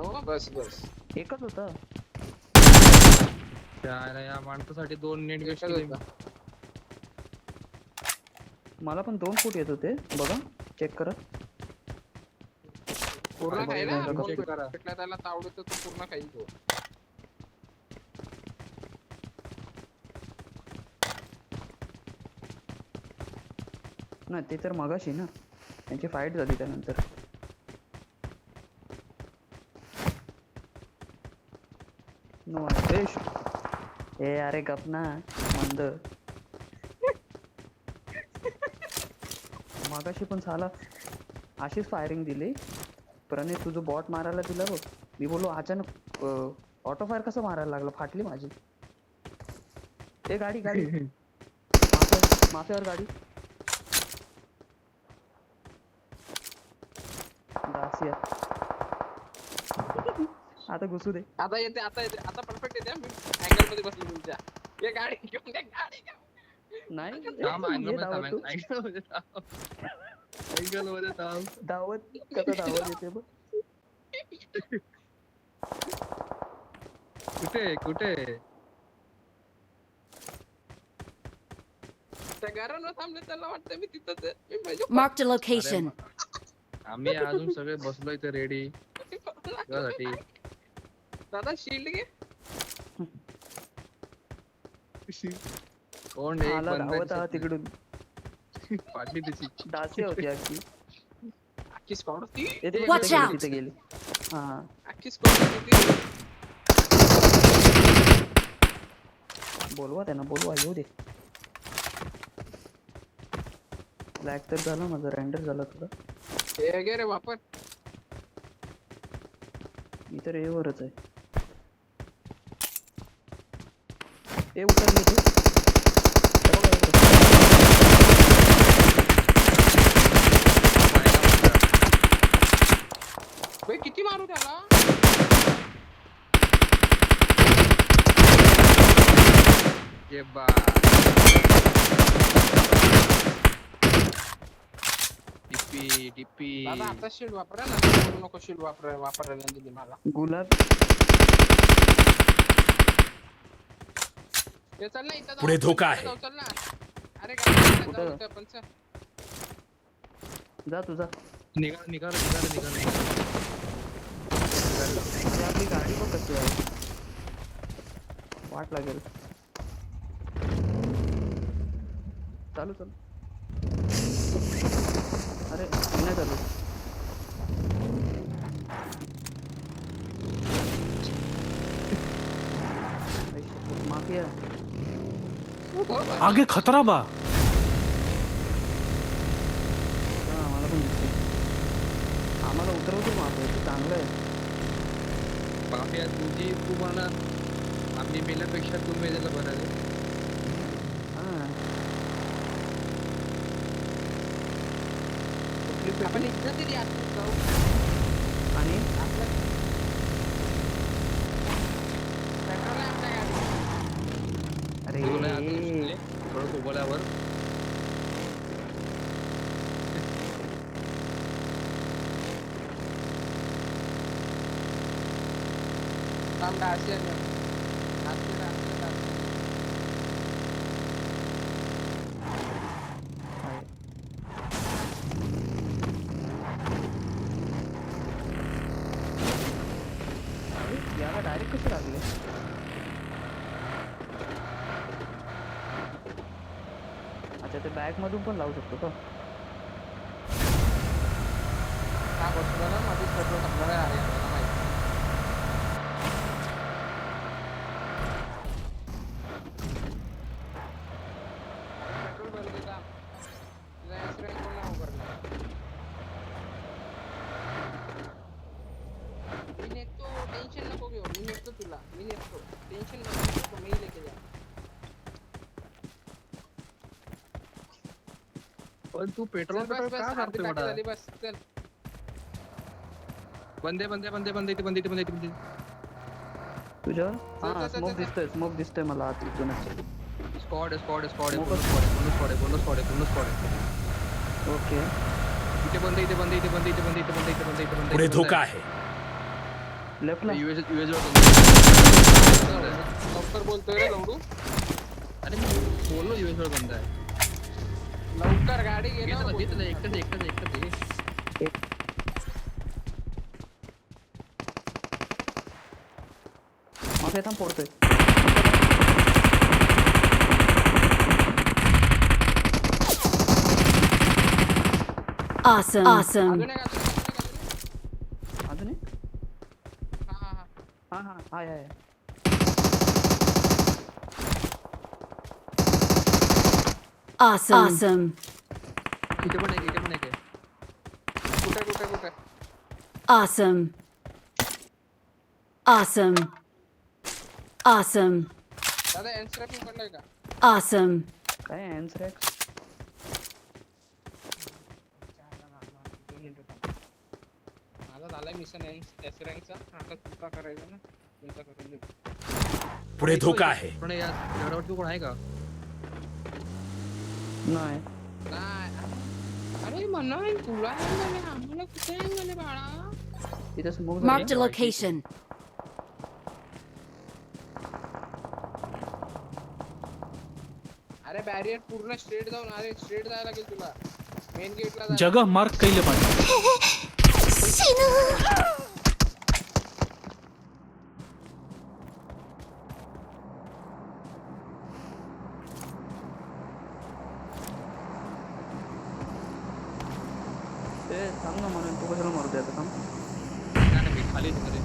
नो बस बस एकच होता. त्याला या माणसासाठी 2 नेट एकच वेस्ट केले मी. होता. मला पण 2 फूट येत होते बघा, चेक करा. पूर्ण अरे खायला बाई, check करा. भेटला त्याला तावडे तर तो पूर्ण खाईल तो. नाही ते तर मगाशी ना, त्यांची फाईट झाली त्यानंतर. No fish. ए अरे गप ना मंद. मगाशी पण साला अशीच फायरिंग दिली. प्रणित तुझं बॉट मारायला दिला बघ, मी बोललो अचानक ऑटो फायर कसं मारायला लागलं, फाटली माझी. ए गाडी गाडी माथ्यावर गाडी. दासिया. आता घुसू दे. आता येते आता परफेक्ट येते. मी अँगल मध्ये बसलो तुमच्या. ये गाडी घेऊन दे गाडी घेऊन. नाही थांब, ये अँगल धावत तू. मध्ये थांब. अँगल मध्ये थांब. धावत कसं धावत येते बघ. कुठे त्या घरावर थांबले त्याला वाटतं मी तिथंच आहे. मी माझ्या Marked a location. आम्ही अजून सगळे बसलोय इथे रेडी साठी. दादा शिल्ड घे. कोण एक आला बंदा धावत आहा दिसत तिकडून. नाही. फाटली त्याची. दासिया होती अख्खी. अख्खी स्क्वॉड होती. ए, ते Watch तिथे गेली, out. तिथे गेली. हा अख्खी स्क्वॉड होती. बोलवा त्यांना, बोलवा येऊ दे. लॅग तर झाला माझा, रेंडर झाला तुला. हे घे रे वापर. मी तर एवरच आहे. ए उतरली तू. हे बघा, हे बघा. बे किती मारू त्याला. ये बा डीपी दादा आता शिल्ड वापरा ना. बोलू नको शिल्ड वापरायला दिली मला. गुलाब. ते चल ना इथं पुढे धोका आहे. चल ना. अरे काय कुठं? जाऊ आपण चल. जा तुझा. निघाल. अरे आपली गाडी बघ कशी आहे, वाट लागेल. चालू. अरे मी नाही चालू. माफिया. आगे खतरा बा. हा आम्हाला पण दिसते. आम्हाला उतरवतो माफिया, ते चांगलं आहे. माफिया तुझी तू म्हणा. आम्ही मेल्यापेक्षा तू मेलेला बरं रे. हा कुठली आपण पेटी? इथं तरी आत जाऊ. आणि आपलं पेट्रोल आहे आपल्या गाडीत. अरे तुला आता दिसले, थोडं उभल्यावर थांब डासी आली. आहे. अरे, याला डायरेक्ट कसे लागले. अच्छा ते बॅग मधून पण लावू शकतो का. काय बसलो ना मध्येच पेट्रोल संपणार आहे मला माहिती. पेट्रोल भरू दे थांब. तुझा ऍक्सिडेंट कोण नाही उभारला. मी नेतो, टेन्शन नको घेऊ. मी नेतो तुला. मी नेतो. टेन्शन नको घेऊ. मी लेके जा. पण तू पेट्रोल चल, बस का अर्धी करतोय टाकी एवढा? झाली बस चल. बंदे इथे. तुझ्यावर चल, हा चल, स्मोक चल. दिसतोय मला आत इथूनच. स्क्वॉड मोकळं. पूर्ण स्क्वॉड. ओके. इथे बंद पुढे धोका आहे. लेफ्टला यूएस लवकर बोलतोय रे लवडू. अरे मी बोललो यूएस वर बंद आहे. लवकर गाडी घे ना. घेतलं एकटंच ये. मागे थांब फोडतोय. Awesome. Awesome. अजून एक, अजून एक, अजून एक. अजून एक हा हा हा. हा हा हाय हाय. Awesome. Awesome. इथे पण एक आहे. कुठे Awesome. Awesome. Awesome. दादा एन्स्ट्रॅपिंग पडलंय का? Awesome. काय एन्सरॅक्स माझा झालाय मिशन एसरँगचा. आता तुका करायचा ना. तुमचा करून देतो. पुढे धोका आहे. पण या दगडावरती कोण आहे का? नाही. नाही. अरे म्हणा तुला आम्हाला कुठे आहे बाळा. तिथे स्मोक Marked a location. अरे बॅरियर पूर्ण स्ट्रेट जाऊन. अरे स्ट्रेट जायला लागेल तुला. मेन गेटला जा. जगह मार्क कैले बानी. ते थांब ना म्हणून तू कशाला मारतोय आता थांब. नाही, मी खालीच मध्ये.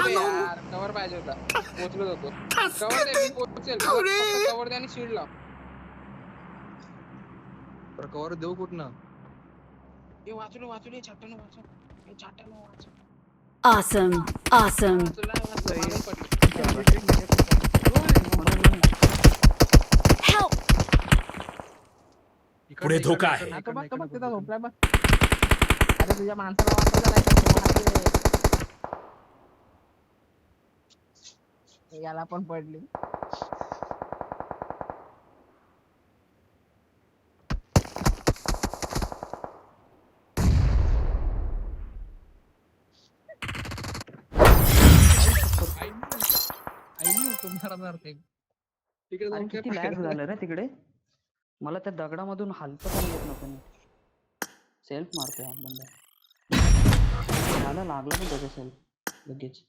यार कवर पाहिजे होता. पोहोचलो होतो. कवर दे मी पोहोचेल. कवर दे आणि शील्ड लाव. कवर देऊ कुठनं? हे वाचलो छाटानं वाचलो. हे छाटानं वाचलो. Awesome. Awesome. वाचलो मागून पडली. Help. पुढे धोका आहे. आता बघ तिथं झोपलाय बघ. अरे तुझ्या माणसाला वाचवलं नाही तर याला पण पडली. तिकडे अरे जाऊन काय किती लॅग झालं रे तिकडे. मला त्या दगडामधून हालता पण येत नव्हतं. सेल्फ मारतोय हा बंदा. त्याला लागला पण त्याचा सेल्फ लगेच.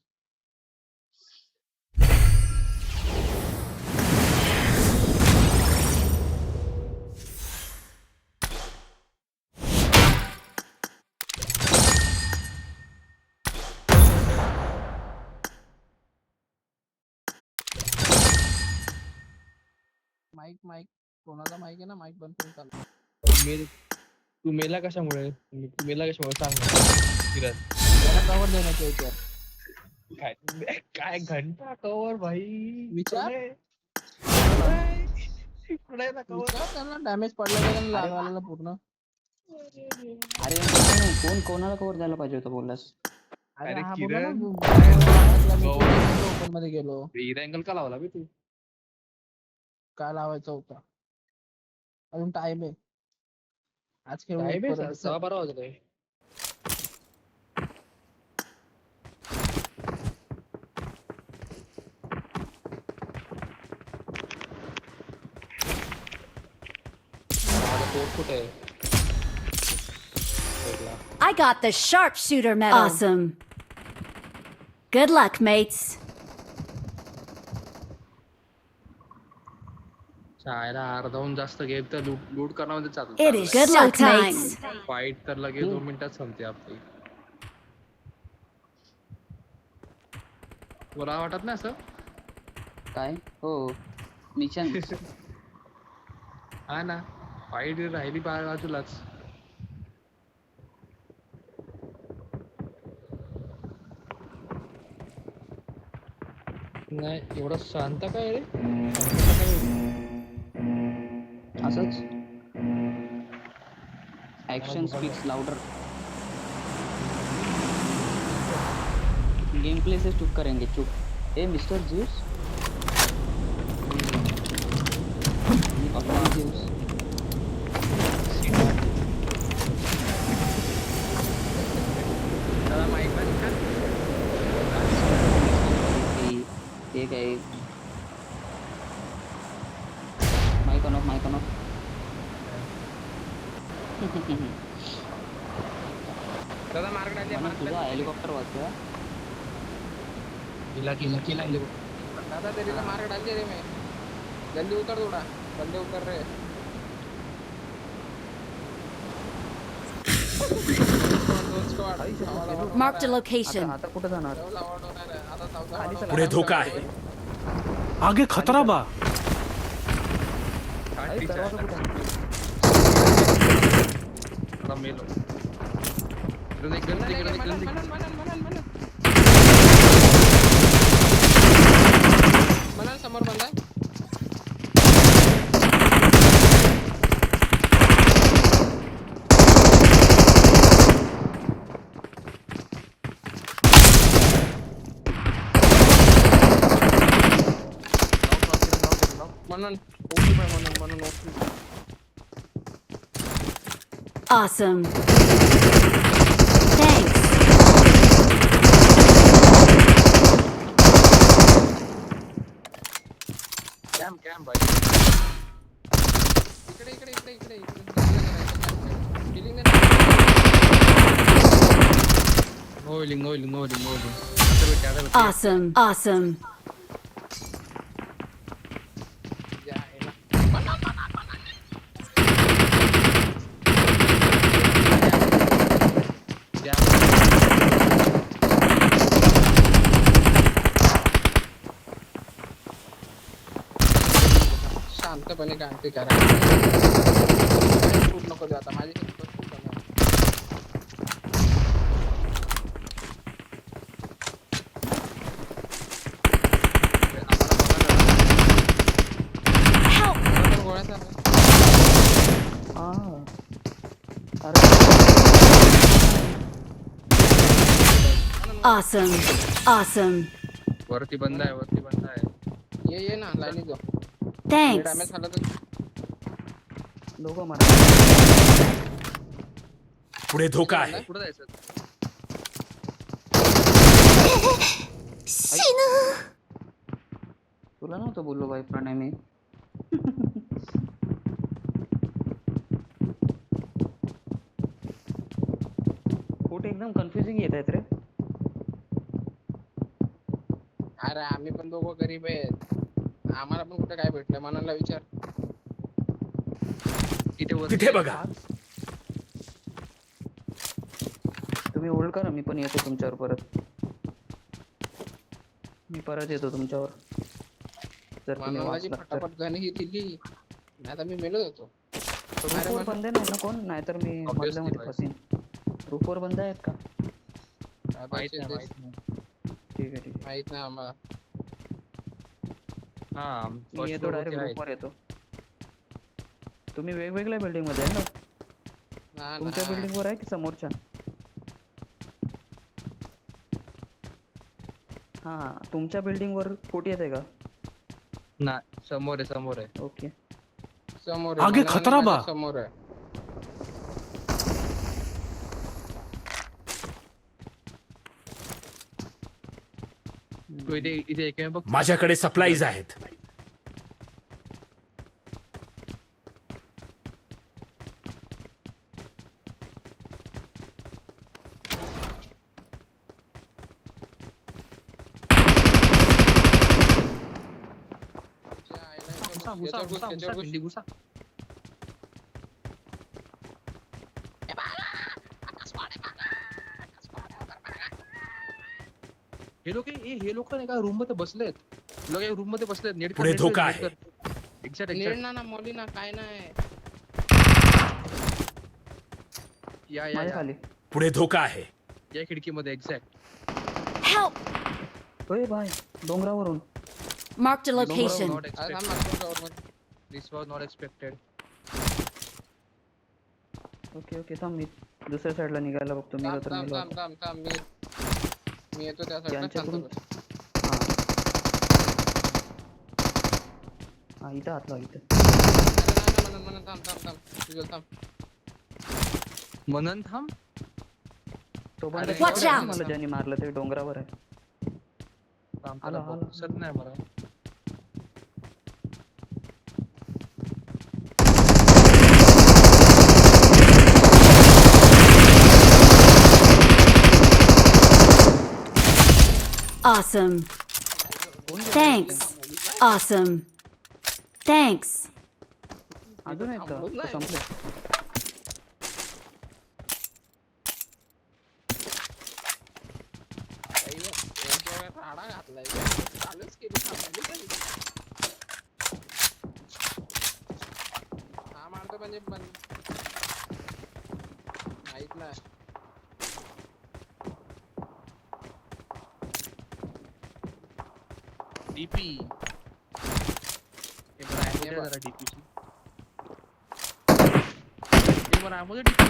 माईक कोणाचा माईक आहे ना. माईक बंद करून चालू. तू मेला कशामुळे सांग ना. किरण त्याला कवर देण्याचे विचार. काय घंटा कवर भाई. विचार कवर त्यांना डॅमेज पडला का लागला पूर्ण. अरे नाही, कोण कोणाला कव्हर द्यायला पाहिजे होतं बोललास. अरे हा किरण. ओपन मध्ये गेलो. हिरा अँगल का लावला बे तू? काय लावायचा होता. अजून टाइम आहे. आज खेळू काय बे परत. 12:15 वाजले. कुठे आहे? I got the sharpshooter medal. Awesome. Good luck, mates. शाळेला अर्धाहून जास्त गेम तर लूट करण्यामध्ये It is good luck, mates. Fight तर लगेच 2 मिनिटात संपते आपली. तुला वाटत नाही असं? काय हो मिशन. हा ना. फाईट राहिली बाजूलाच. नाही एवढं शांत काय रे. असंच action speaks louder. Game play से चुप करेंगे चुप. ए मिस्टर ज्यूस. ज्यूस एक आहे एक. Mic on off mic on off. दादा मार्ग डालिए म्हणून मार्ग तुझा डालिए. हेलिकॉप्टर वाचतोय. केला दादा तेरे को मार्ग डाल दिया रे मैं. जल्दी उतर थोड़ा. बंदे उतर रहे. दोन स्क्वॉड. Marked a location. आता कुठं जाणार? खाली चला. पुढे धोका आहे. आगे खतरा बा. आई, दरवाजा कुठं आहे? मेलो गन मनन समोर बंद आहे. मनन ओके बाय मनन ओके. Awesome. Thanks. कॅम भाई. इकडे होईल. Awesome. Awesome. शांतपणे गांधी करा. खूप नको देऊ आता माझी खूप कमी आहे. Help. बरोबर गोळ्याचा आहे. हा. अरे Awesome. Awesome. वरती बंद आहे. ये ना लाईनी जाऊ. Thanks. डॅमेज झालं तर लोक मारा. पुढे धोका आहे. कुठं जायचं? तुला नव्हतं बोललो बाई प्रणय मी. कुठे एकदम कन्फ्युजिंग येत आहेत रे. अरे आम्ही पण दोघं गरीब आहेत. आम्हाला पण कुठे काय भेटलं मनाला विचार. तिथे बघा. तुम्ही होल्ड करा, मी पण येतो तुमच्यावर परत. मी परत येतो तुमच्यावर जर तुम्ही मनालाची वाचलात तर. फटाफट गाणी ही दिली नाही तर मी मेलो होतो. रूफवर बंदे नाही ना कोण? नाहीतर मी Obviously मधल्यामध्ये बाई. फसीन. रूफवर बंद आहेत का? माहित नाही. ठीक आहे. माहित नाही आम्हाला. हा मी येतो डायरेक्ट रूफवर येतो. तुम्ही वेगवेगळ्या बिल्डिंग मध्ये आहे ना? ना, तुमच्या ना. बिल्डिंग वर आहे की समोरच्या? हा तुमच्या बिल्डिंग वर पोटी येते का? ना समोर आहे. ओके. समोर आगे मला खतरा माझ्या बा. समोर आहे. तू इथे एक बघ. माझ्याकडे सप्लाईज आहेत. तुझ्या आईला घुसा त्याच्यावर घुस. भिंडी घुसा. हे लोक नाही का रूम मध्ये बसलेत. रूम मध्ये बसलेत. नेट पुढे धोका आहे. नीट ना मोली ना काय नाही. माझ्या खाली. पुढे धोका आहे. या खिडकीमध्ये एक्झॅक्ट. Help. होय बाय डोंगरावरून. Marked a location. Not expected. This was not expected. Okay थांब, मी दुसऱ्या साईडला निघायला बघतो. मी तर मेलो आता. थांब मी येतो त्या साईडला. यांच्याकडून हा इथं आतला इथं. मनन थांब. तो बंद अरे, केला Watch होता out. मला ज्यांनी मारलं ते डोंगरावर आहे. थांब आला, त्याला आला. बघसत नाही मला. Awesome. Thanks. Awesome. Thanks. अजून आहेत का थांबलोच का नाही. संपले? काही नाही. यांच्या वेळेत राडा घातलाय चालूच केली थांबली तरी. हा मारतो म्हणजे माहित नाही. डीपी हे बरं आहे हे बघ. जरा डीपीची. हे बरं आहे डीपी.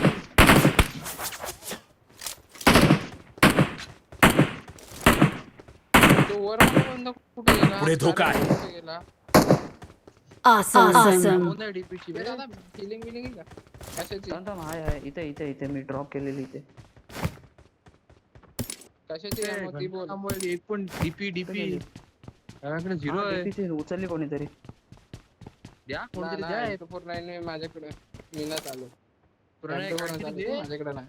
तो वर बंद कुठे गेला? पुढे धोका आहे. कुठे गेला? Awesome. Awesome. आहे डीपीची हे दादा फिलिंग बिलिंग का कशाची थांब थांब, आहे इथे इथे इथे मी ड्रॉप केलेली इथे. कशाची ammo ती बोल. एक पण डीपी डीपी माझ्याकडे झिरो हा, आहे. DP ची उचलली कोणीतरी. द्या ना कोणतरी ना द्या. 249 माझ्याकडे मी ना चालू पुराणे काहीतरी काहीतरी दे. माझ्याकडे नाही.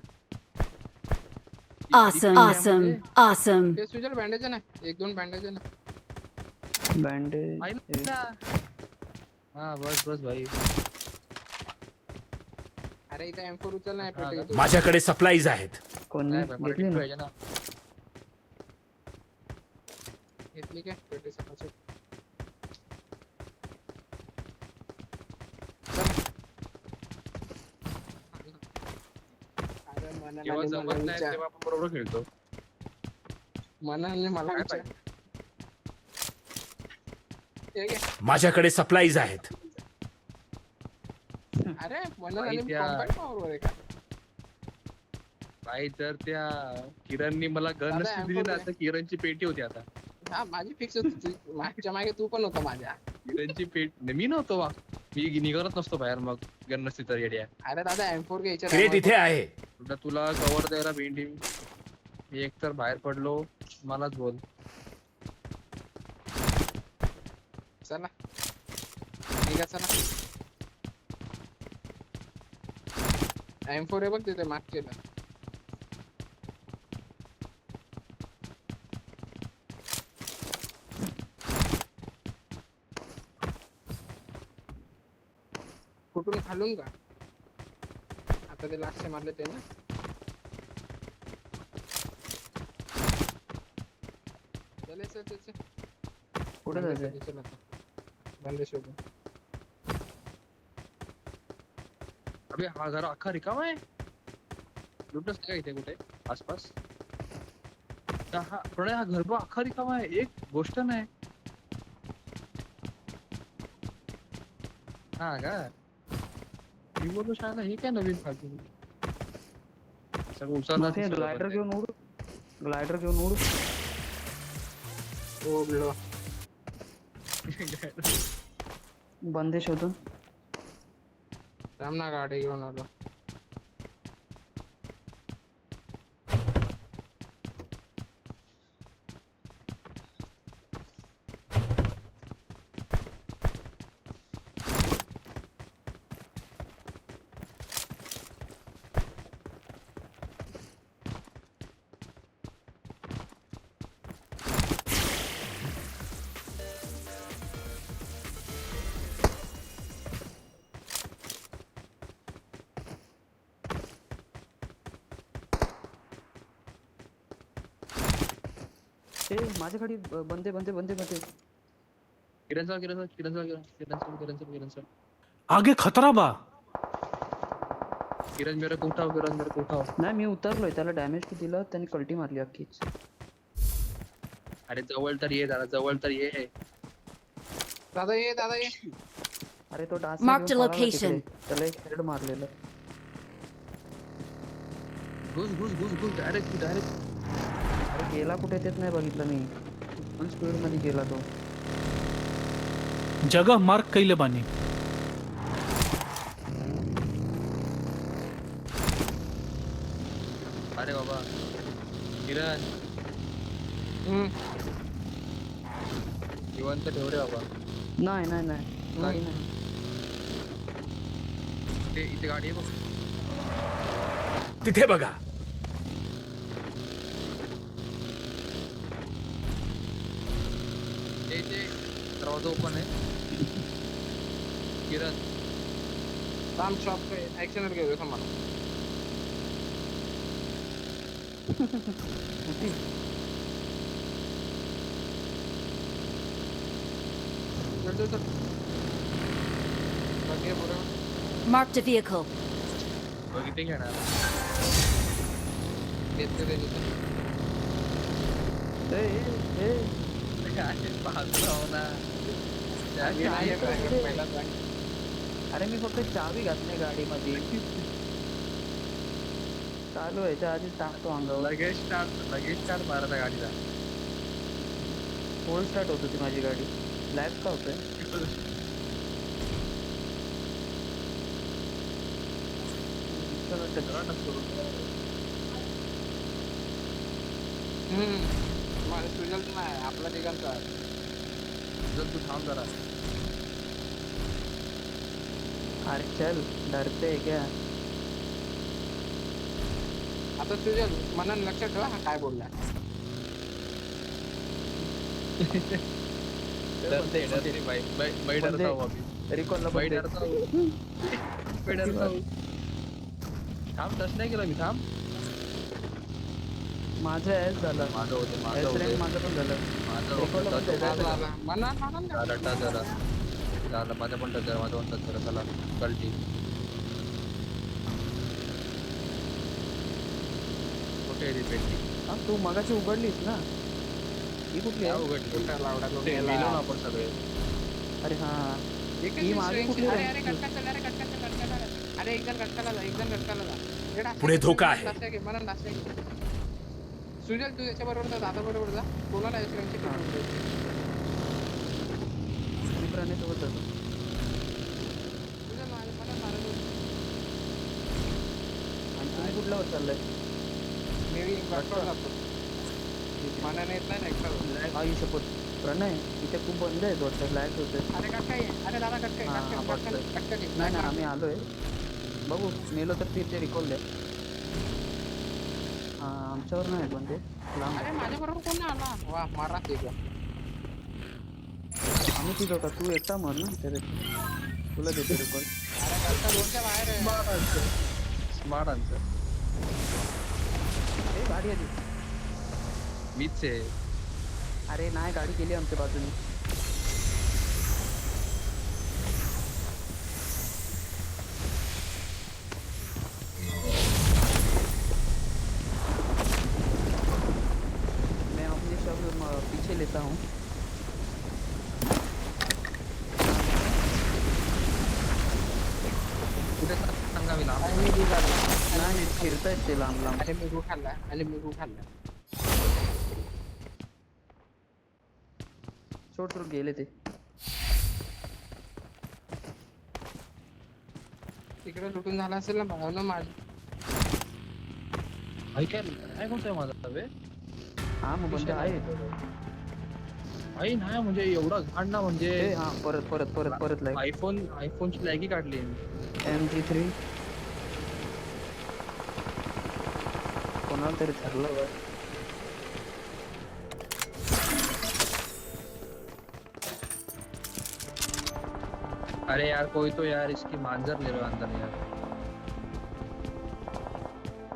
Awesome. Awesome. Awesome. ते सुजल बँडेज आहे ना 1-2 बँडेज आहे ना. बँडेज पाहिलं ना? हा बस बस भाई. अरे इथे M4 उचल नाही हा, पेटी माझ्याकडे सप्लाईज आहेत. कोणी नाही भाई, मला घेतली डीपी ना? पाहिजे ना. घेतली काय पेटी सकाळची. अरे जेव्हा मनाने जमत मला नाही विचार तेव्हा आपण बरोबर खेळतो. मनाने मला काय विचार पाहिजे? हे घे. माझ्याकडे सप्लाईज आहेत. अरे मनाने भाई त्या- कॉम्पॅक्ट पॉवर वर आहे का भाई जर त्या किरणनी मला गन दादा, नसती दिली M4 ना दे. तर किरणची पेटी होती आता. हा माझी फिक्स होती मागच्या मागे तू पण होता माझ्या. किरणची पेट मी नव्हतो वा. मी निघत नसतो बाहेर मग गन नसती तर येड्या. अरे दादा M4 घ्यायच्या क्रेट time इथे आहे. तुला तुला कव्हर द्यायला भेंडी मी एकतर बाहेर पडलो मलाच बोल. चला निघा चला M4 आहे बघ तिथे मागच्याला. कुठून खालून का आता ते लास्ट मारले ते ना. चले सर त्याचे कुठे जायचंय? चल आता बंद शोधून. अबे हा घर अख्खा रिकामा आहे. लुटच नाही का इथे कुठे आसपास. हा प्रणय हा घर बघ अख्खा रिकामा आहे. एक गोष्ट नाही. हा का मी बोललो शाळा हे काय नवीन फालतू सगळं उचलला मग ते ग्लायडर घेऊन उड, ग्लायडर घेऊन उड. हो बिळो बंदे शोधून. थांब ना गाडी घेऊन आलो. ए माझ्या गाडी बंदे बंदे बंदे बंदे. किरण सर किरण सर किरण सर किरण सर किरण सर किरण सर आगे खतरा बा. किरण मेरे को उठाओ किरण मेरे को उठाओ. नाही मी उतरलोय, त्याला डॅमेज दिलं, त्याने कल्टी मारली अख्खीच. अरे जवळ तर ये जरा जवळ तर ये. दादा ये दादा ये. अरे तो डास Marked a location. त्याला एक हेड मारलेलं. घुस घुस घुस घुस डायरेक्ट डायरेक्ट. अरे गेला कुठे तेच नाही बघितलं मी. फुल स्पीड मध्ये गेला तो. जगह मार्क कैले बानी. अरे बाबा किरण जिवंत ठेव रे बाबा. नाही नाही नाही गाडी नाही. इथे गाडी आहे बघ. तिथे बघा. ते दरवाजा ओपन आहे. किरण राम शॉप पे ऍक्शनवर घेऊ का मला. कुठे? चल चल चल. बाकी बरोबर. Marked a vehicle. बघ इथे घेणार. घेतले रे तिथे. ए, काय बाजूला हो ना. मी नाही आहे driver, पहिला सांग. अरे मी फक्त चावी घातली गाडीमध्ये. चालू व्हायच्या आधीच टाकतो अंगावर. लगेच स्टार्ट मारा त्या गाडीला. कोल्ड स्टार्ट होत होती माझी गाडी. लॅग का होतोय? चला touch. माझं सुजल नाही आपला ठिकाणचा. जर तू थांब जरा. अरे चल, डरते है क्या? आता सुजल मनान लक्षात ठेवा हा काय बोलला. डरते बाई डरता हूँ अभी. रिकॉलला बाई बंद डरता हूँ. बाई डरता हूँ. थांब टच नाही केलं मी. थांब. माझं ऍस झालं. माझं होतं माझं पण झालं. रिकॉलला बंद आहे. माझा आला. मनान झालं माझं पण टच झालं. चला कल्टी. कुठे आहे ती पेटी? हा, तू मगाशी उघडलीस ना? ही कुठली काय आहे? उघडली? लावडा ते मेलो ना आपण सगळे. अरे हा, एकच ही मागे मिनिट, कुठली अरे आहे? अरे कटका चल. अरे एक जण कटकाला जा. हे डास पुढे धोका आहे. डास घे, मनान डास घे. सुजल तू त्याच्या बरोबर जा. दादा बरोबर जा. कोणाला ऍक्सिडेंटची हा. मी प्रणयसोबत जातो. सुजल मला मारत होता. आणि तुम्ही कुठल्यावर चाललाय? मी बॅकवर जातो. मनाने येत नाही ना एकटा. आई शपथ. प्रणय, इथे खूप बंद आहे वाटतं. लॅग होतोय. अरे कटका ये. अरे दादा कटका हा, कटका वाटतंय. कटका दे. नाही नाही, आम्ही आलोय. बघू, मेलो तर तिथे रिकॉल द्या. हा, आमच्यावर नाही पण ते लांब. अरे माझ्या बरोबर कोण नाही आला. वा मारा ते का. आम्ही तिथं का? तू एकटा म्हण ना त्यापेक्षा. तुला देतो रिकॉल. अरे कटका दोनच्या बाहेर आहे. Smart answer. ए, गाडी आली. मीच आहे. अरे नाही, गाडी गेली आमच्या बाजूने. मैं अपने सब पीछे लेता हूँ. कुठे सांगा मी लांब. अरे मी दूध आला. नाही फिरतायत ते लांब लांब. अरे मी गु खाल्ला. सोड गेले ते. तिकडे लुटून झाला असेल ना भाव ना माझ. काय कोणतं आहे माझा हवे? हा मग बंद आहे. आई नाही म्हणजे एवढा घाण ना म्हणजे. ए, हा परत लाईक. आयफोनची लॅगी काढली. MG3 कोणाला तरी ठरलं बघ. अरे यार कोई तो यार इसकी मांजर ले लो अंदर यार.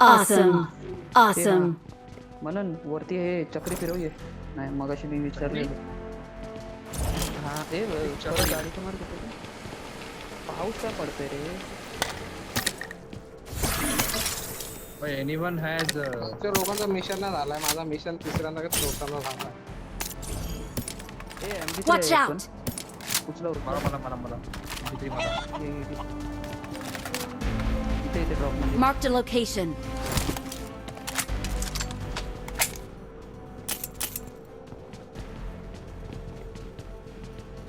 Awesome. Awesome. म्हणून वरती हे चक्री फिरवूये. नाही मगाशी मी विचारलेलं. हा ए चक्री गाडी तुम्हाला कुठे? पाऊस काय पडतोय रे? एनीवन हॅज त्या लोकांचा मिशन ना झालाय. माझा मिशन तिसऱ्यांदा लोकांना झाला. ए MG3 Watch आहे out. पण. उचला उचला. मला इथे ड्रॉप मध्ये. Marked a location.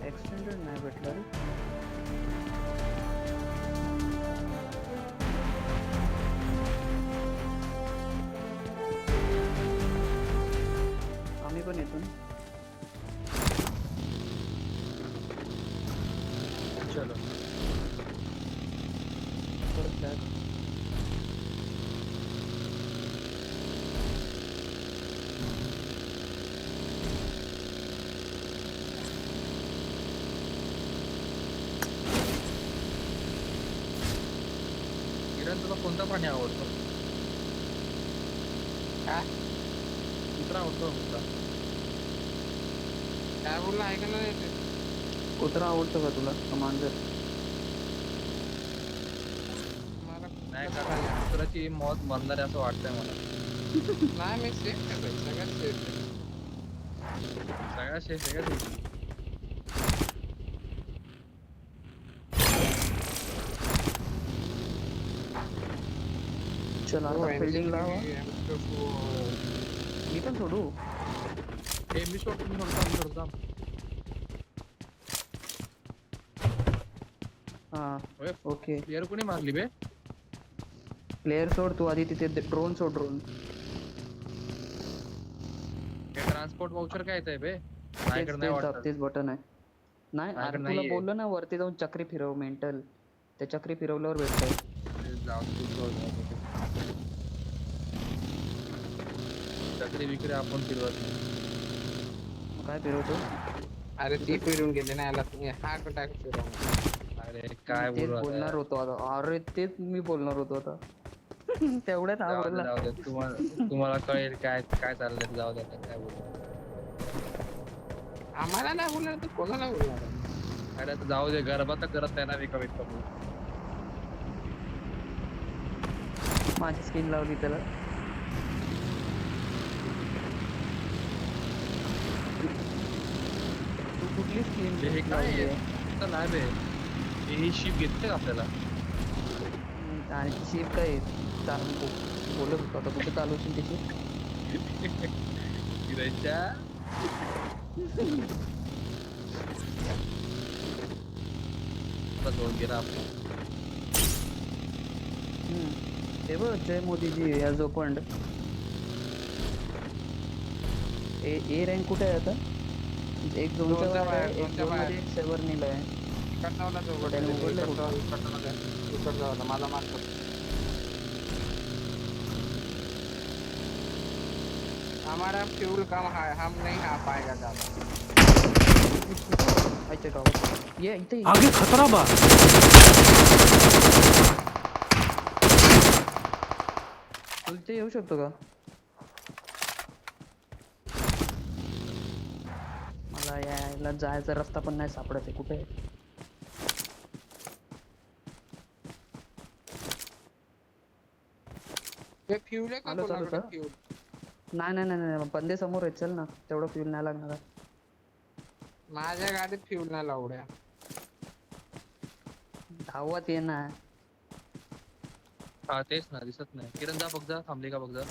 एक्सटेंडेड नाही भेटलं रे. आम्ही पण येतो ना. चलो परत back. किरण तुला कोणता प्राणी आवडतो? काय कुत्रा आवडतो का कुत्रा? काय बोलला ऐका नाही ते. कुत्रा आवडतो का तुला का मांजर? मला नाही कारण कुत्र्याची मौत मरणार आहे असं वाटतंय मला. नाही मी सेफ आहे भाई, सगळ्यात सेफ आहे. सगळ्या शेष आहे का तू? चल हो, आता फिल्डिंग लावा. M24. मी पण सोडू. हे मी सोडतो मी सोडतो. हा ओए, ओके. प्लेअर कोणी मारली बे? प्लेयर सोड तू आधी तिथे ड्रोन सोड ड्रोन. हे ट्रान्सपोर्ट वाउचर काय येतंय बे? माझ्याकडे नाही वाटत. तेच बटन आहे. नाही माझ्याकडे अरे तुला नाहीये. बोललो ना वरती जाऊन चक्री फिरव मेंटल. ते चक्री फिरवल्यावर भेटतंय. जाऊन तू सोड. चक्री विक्री आपण फिरवत नाही. मग काय फिरवतो? अरे ती फिरून गेली ना याला तुम्ही हा टाक फिरवून. अरे काय तेच बोलू बोलणार आता? होतो आता. अरे तेच मी बोलणार होतो आता. तेवढ्यात हा जाऊ दे बोलला. जाऊ दे तुम्हाला कळेल काय काय चाललंय. जाऊ दे आता, काय बोलू. आम्हाला नाही बोलणार तर कोणाला बोलणार? अरे आता जाऊ दे, गरबा तर करत नाही ना मी कमीत कमी. माझी स्किन लावली त्याला. तू कुठली स्किन हे काय आहे? तर नाही बे, ही शिप घेतली का आपल्याला? आणि ती शेप काय बोलत होतो आता कुठे चालू असेल त्याची. किरणच्या आता दोन गेला आपला. ते बघ Jay Modiji has opened. A rank कुठे आहे आता? एक झोनच्या झोनच्या बाहेर आहे, बाहेर, एक झोनच्या झोन मध्ये बाहेर. सेव्हरनीला आहे. कटवला तो त्याने उघडलं कुठं? इकडचा होता माझा मार्क. हमारा फ्यूल कम है, हम नहीं आ पाएगा ज्यादा. अच्छा गावात ये इथे ये. आगे खतरा बा. तू इथे येऊ शकतो का? मला यायला जायचा रस्ता पण नाही सापडत आहे. कुठे आहे? ते फ्यूल आहे का आलो, चालू कोणाकडे का? फ्यूल? नाही नाही नाही नाही बंदे समोर आहेत. चल ना तेवढं फ्यूल नाही लागणार आहे. माझ्या गाडीत फ्यूल नाही लावड्या. धावत ये ना. हा तेच ना, दिसत नाही. किरण जा बघ, जा थांबली का बघ जा.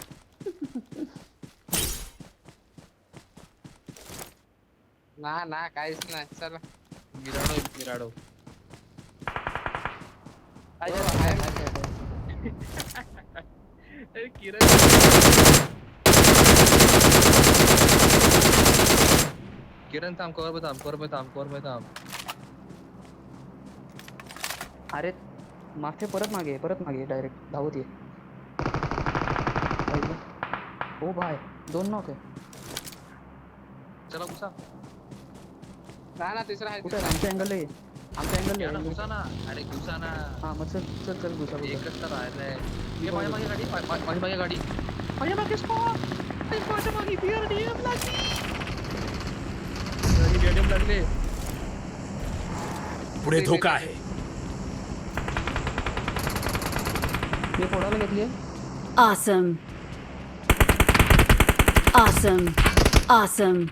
ना काहीच नाही. चला मिराडो मिराडो. आहे. अरे किरण किरण थांब, कवर में थांब. अरे मागचे परत मागे डायरेक्ट धावत ये. पाहिलं? ओ भाय 2 नॉक आहे. चला घुसा. ना तिसरा आहे. कुठे आमच्या अँगल आहे. या ना, घुसा ना. अरे घुसा ना. हा मग चल घुसा. एकच तर राहिलंय. ये माझ्या मागे गाडी, माझ्या मागे गाडी. माझ्या मागे स्पॉट. माझ्या मागे BRDM लागली. BRDM लागले. पुढे धोका आहे. मी फोडायला घेतली. Awesome. Awesome. Awesome.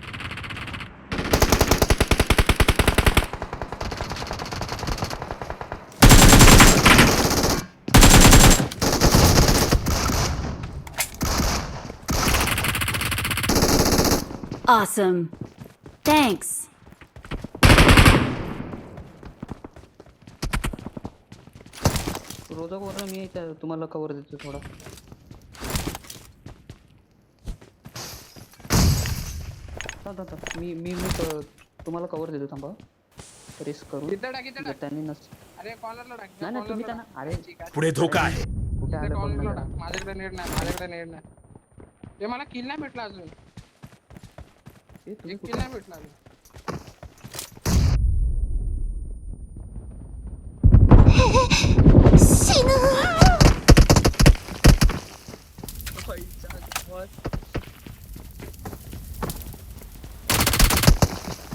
Awesome. Thanks. रोजा कोण मी तुम्हाला कवर देतो थोडा. मी तुम्हाला कवर देतो थांबा. रिस्क करू इथं टाक इथं जर टाक त्यांनी नस अरे कॉर्नरला टाक नाही नाही तुम्ही कॉर्नरला त्यांना अरे पुढे धोका आहे. कुठे आलं बघ कॉर्नरला ना टाक जरा. माझ्याकडे नेट नाही माझ्याकडे नेट नाही ते मला किल नाही भेटला अजून ए, तुम्ही एक किल कुठे नाही भेटला अजून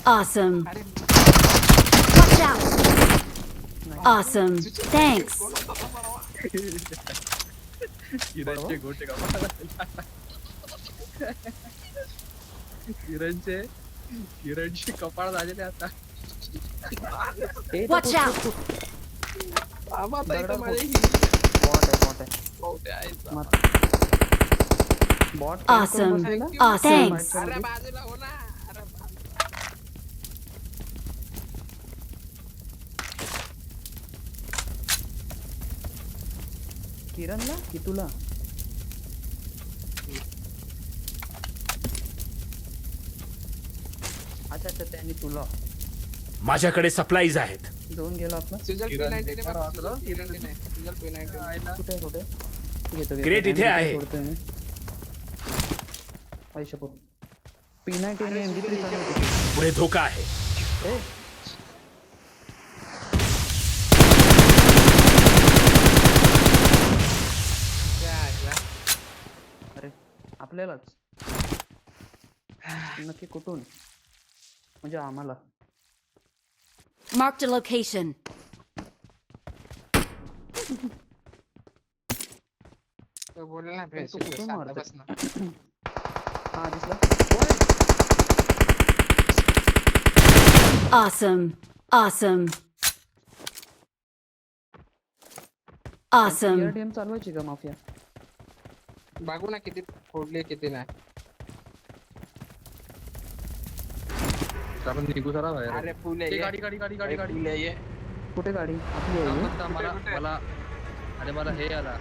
Awesome. अरे Watch out. Awesome. Thanks. किरणचे गोटे कपाळ किरणचे कपाळ झालेले आता ए, Watch out. बाबा आता इथं दगडात माझे बॉट आहे बहुते आहेत बॉट Awesome. Thanks. अरे बाजूला हो ना अरे किरणला की तुला अच्छा अच्छा त्यांनी तुला माझ्याकडे सप्लाईज आहेत. जाऊन गेला आपला सिजल किरण P90 बेकार बघ, वाटलं. सिजल P90 नाही सिजल P90 कुठे कुठे घेतो Crate इथे आहे. सोडतोय मी पैसे पो P90 आणि MG3 चालू पुढे धोका आहे. ए काय आहे यार? अरे आपल्यालाच नक्की कुठून म्हणजे आम्हाला Marked a location. तो बोलेल ना तू कुठून शांत मारतोय? बस ना हा दिसला Awesome. Awesome. Awesome. ERDM चालवायची का माफिया बघू ना किती फोडले किती नाही आपण निघू जरा बाहेर अरे फुल ए, आहे गाडी गाडी गाडी गाडी गाडी फुल आहे कुठे गाडी आपली आहे थांब, ही? थांब, मला कुठे? मला अरे मला हे आला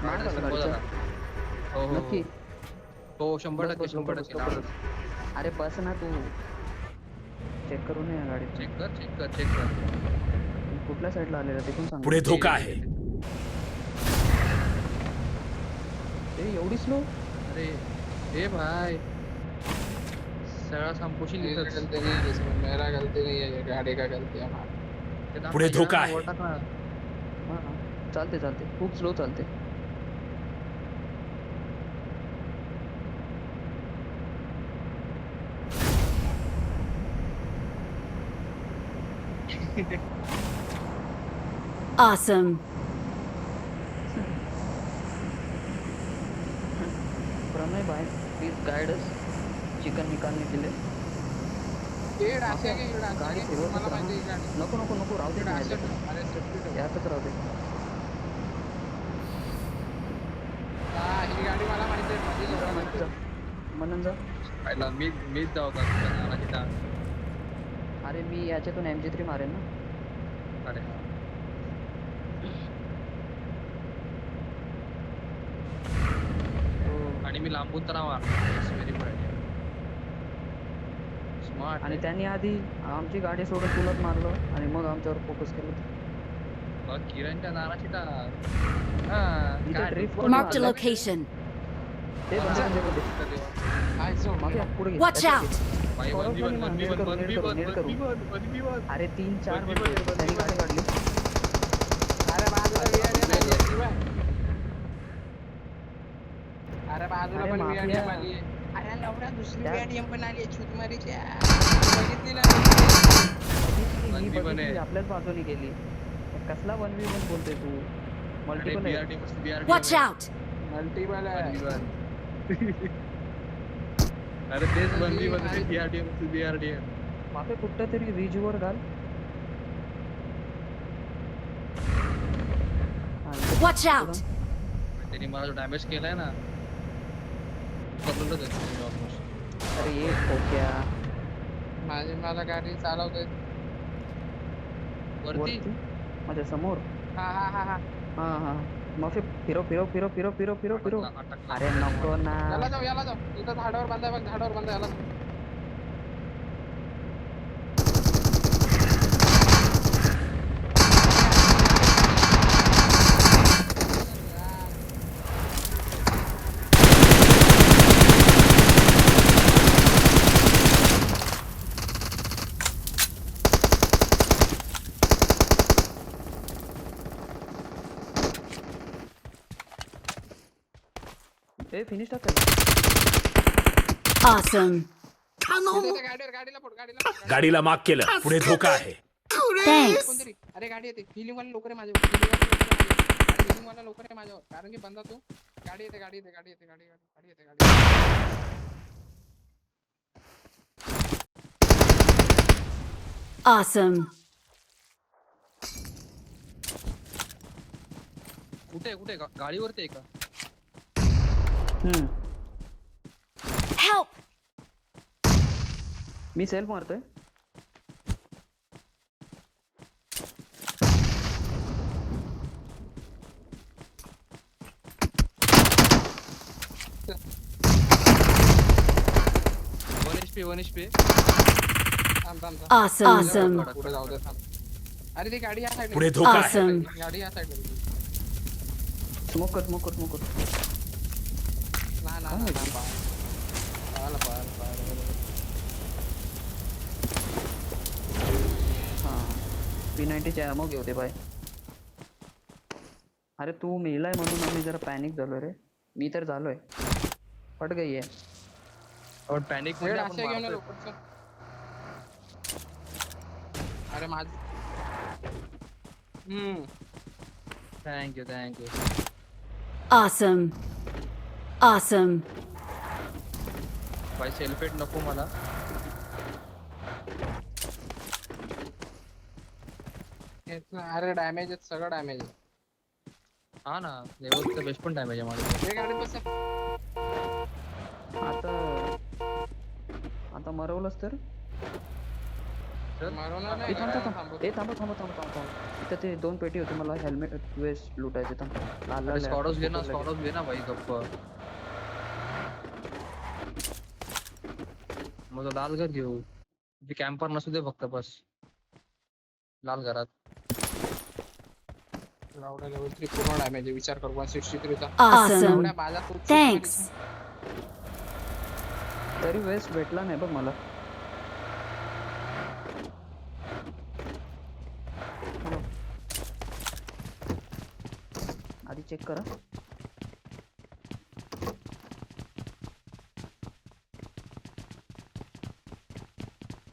मार गाडीचा आला symbol गाडीचा. आला. हो हो नक्की हो 100% बस, बस, 100% बस, बस. अरे बस ना तू चेक करू नये गाडी चेक कर कुठल्या साईडला आलेला ते पण सांग पुढे धोका आहे. ए एवढी स्लो अरे हे भाई सगळा संपोशील मेरा इथंच. गलती नहीं है इसमें मेरा गलती नहीं है ये गाड़ी का गलती है हमारा ते दाखवा, पुढे धोका या, आहे. वर टाका. हा हा चालते चालते खूप स्लो चालते Awesome. प्रणय भाई प्लीज गाइड अस चिकन निकालने के लिए ये डासे के ये डासे गाडी के फिरवतच मला राहा. माहिती आहे गाडी नको नको नको राहू दे ये ना डासे याच्यात. अरे सेफ्टी ठेव यातच राहू दे हा ही गाडी मला माहिती आहे माझी जा, जवळ मनन जा मनन जा पाहिला मीच जाऊ का नानाची टांग. अरे मी याच्यातून MG3 मारेन ना अरे हा. हो. आणि मी लांबून तर नावा व्हेरी गुड स्मार्ट आणि त्यांनी आधी आमची गाडी सोडून तुलाच मारलं आणि मग आमच्यावर फोकस केलं किरणच्या नानाची टांग इथे drift करून Marked a आलाय. location. ते बंद कर, बंद कर. काय जो माफिया, पुढे घे. Watch त्याच्यात out. घे. भाई फॉरवर्ड 1v1 करू ना, 1v1 नेट करू, नेट करू, 1v1 नेट करू. 1v1 अरे 3-4 बंदी बंद, बंदी त्यांनी गाडी काढली अरे बाजूला VRM आली आहे शिवाय. अरे बाजूला अरे पण माफिया. VRM आली आहे. अरे लवडा दुसरी त्या- VRM पण आली आहे छुतमारीच्या बघितली ना मी? ही बंदी पण आहे. बघितली, आपल्याच बाजूने गेली कसला 1v1 बोलतोय तू अरे मल्टिपल आहे BRT मस्त BRT Watch out. मल्टिपल आहे 1v1 अरे तेच 1v1 ते BRT मस्त BRT माफे कुठं तरी रीज वर घाल हा, Watch out. त्यांनी मला जो डॅमेज केलाय ना बदलतच आहे ऑलमोस्ट. अरे ये खोक्या मला गाडी चालवतोय वरती वरती माझ्या समोर हा हा हा हा हा हा माफे फिरव फिरव फिरव फिरव फिरव फिरव फिरव अटकला. अरे नको ना याला जाऊ इथं झाडावर बांधा बघ झाडावर बांधा याला जाऊ. फिनिश टाकायला. Awesome. गाडीला फोड, गाडीला फोड. गाडीला माग केलं. पुढे धोका आहे. Thanks. कोणतरी अरे गाडी येते फिलिंग वाला लवकर आहे माझ्यावर फिलिंग वाला लवकर आहे माझ्यावर कारण की बंदा तो गाडी येते गाडी येते गाडी येते गाडी गाडी येते गाडी Awesome. कुठे कुठे गाडीवरती आहे का? Help. मी सेल्फ मारतोय. वन एच पी थांब थांब थांब Awesome. Awesome. पुढे जाऊ दे थांब अरे ती गाडी या साईड पुढे धोका आहे. Awesome. गाडी या साईड स्मोक कर स्मोक कर स्मोक कर. ना ना ना ना पाल पाल पाल हा P90 चे ammo घेऊ दे बाय. अरे तू मेलाय म्हणून आम्ही जरा पॅनिक झालो रे. मी तर झालोय. पट गई आहे. आपण पॅनिक मध्ये आपण असे घेऊन मारतोय. लवकर चल. अरे माझ थँक्यू Awesome. Awesome. भाई सेल्फेट नको मला. अरे डॅमेज आहे सगळं डॅमेज आहे हा ना लेवलचा बेस्ट पण डॅमेज आहे माझ्या. हे गाडी बस आता मरवलंच तर. मारवणार ए नाही थांब गाड्या थांब थांबव. ए थांब थांब थांब थांब थांब. इथं ते 2 पेटी होते मला हेल्मेट वेस्ट लुटायचे. थांब लाल लाल स्कॉडॉस घे ना स्कॉडॉस घे ना भाई गप्प. मग तो लाल घर घेऊ. ते कॅम्पर नसू दे फक्त बस. लाल घरात. लावड्या लेवल 3 पूर्ण डॅमेज आहे विचार कर 163 चा Awesome. लावड्या माझा तो Thanks. तरी वेस्ट भेटला नाही बघ मला. आधी चेक करा.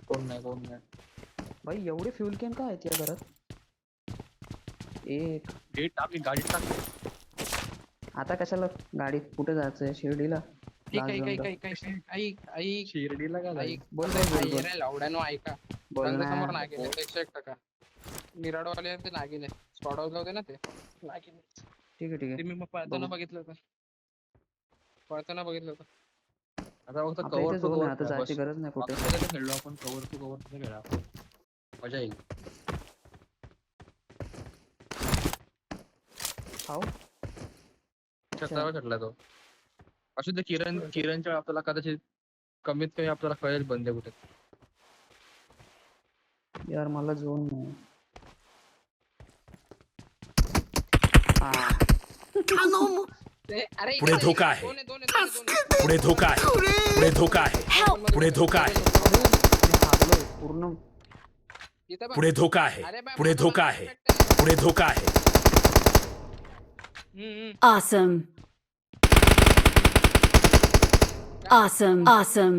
कोण नाही. भाई एवढे फ्यूल कॅन का आहेत या घरात? एक गेट टाक गाडी टाक. आता कशाला गाडीत कुठे जायचंय? शिर्डीला. आई शिर्डीला का जाईल? बोल बोल बोल बोल. लावड्यानो ऐका बोल बंद ना. समोर नागिन 101% निराडवाले ते नागिन आहे स्पॉट आउट होते ना ते नागिन ठीक आहे ते मी मग पळताना बघितलं होतं आता फक्त आता कव्हर इथे टू झोन आहे, आता कव्हर जायची गरज नाही कुठे. खेळलो आपण कव्हर टू कव्हर खेळा. मजा येईल. हाव छत्रावर चढला तो. असू दे किरणच्या आपल्याला कदाचित कमीत कमी आपल्याला कळेल बंदे कुठे. यार मला झोन नाही. हा अरे पुढे धोका आहे. दोन पुढे धोका आहे. पुढे धोका आहे. पुढे धोका आहे. मी थांबलोय पूर्ण. पुढे धोका आहे. पुढे धोका आहे. पुढे धोका आहे. Awesome. Awesome. Awesome.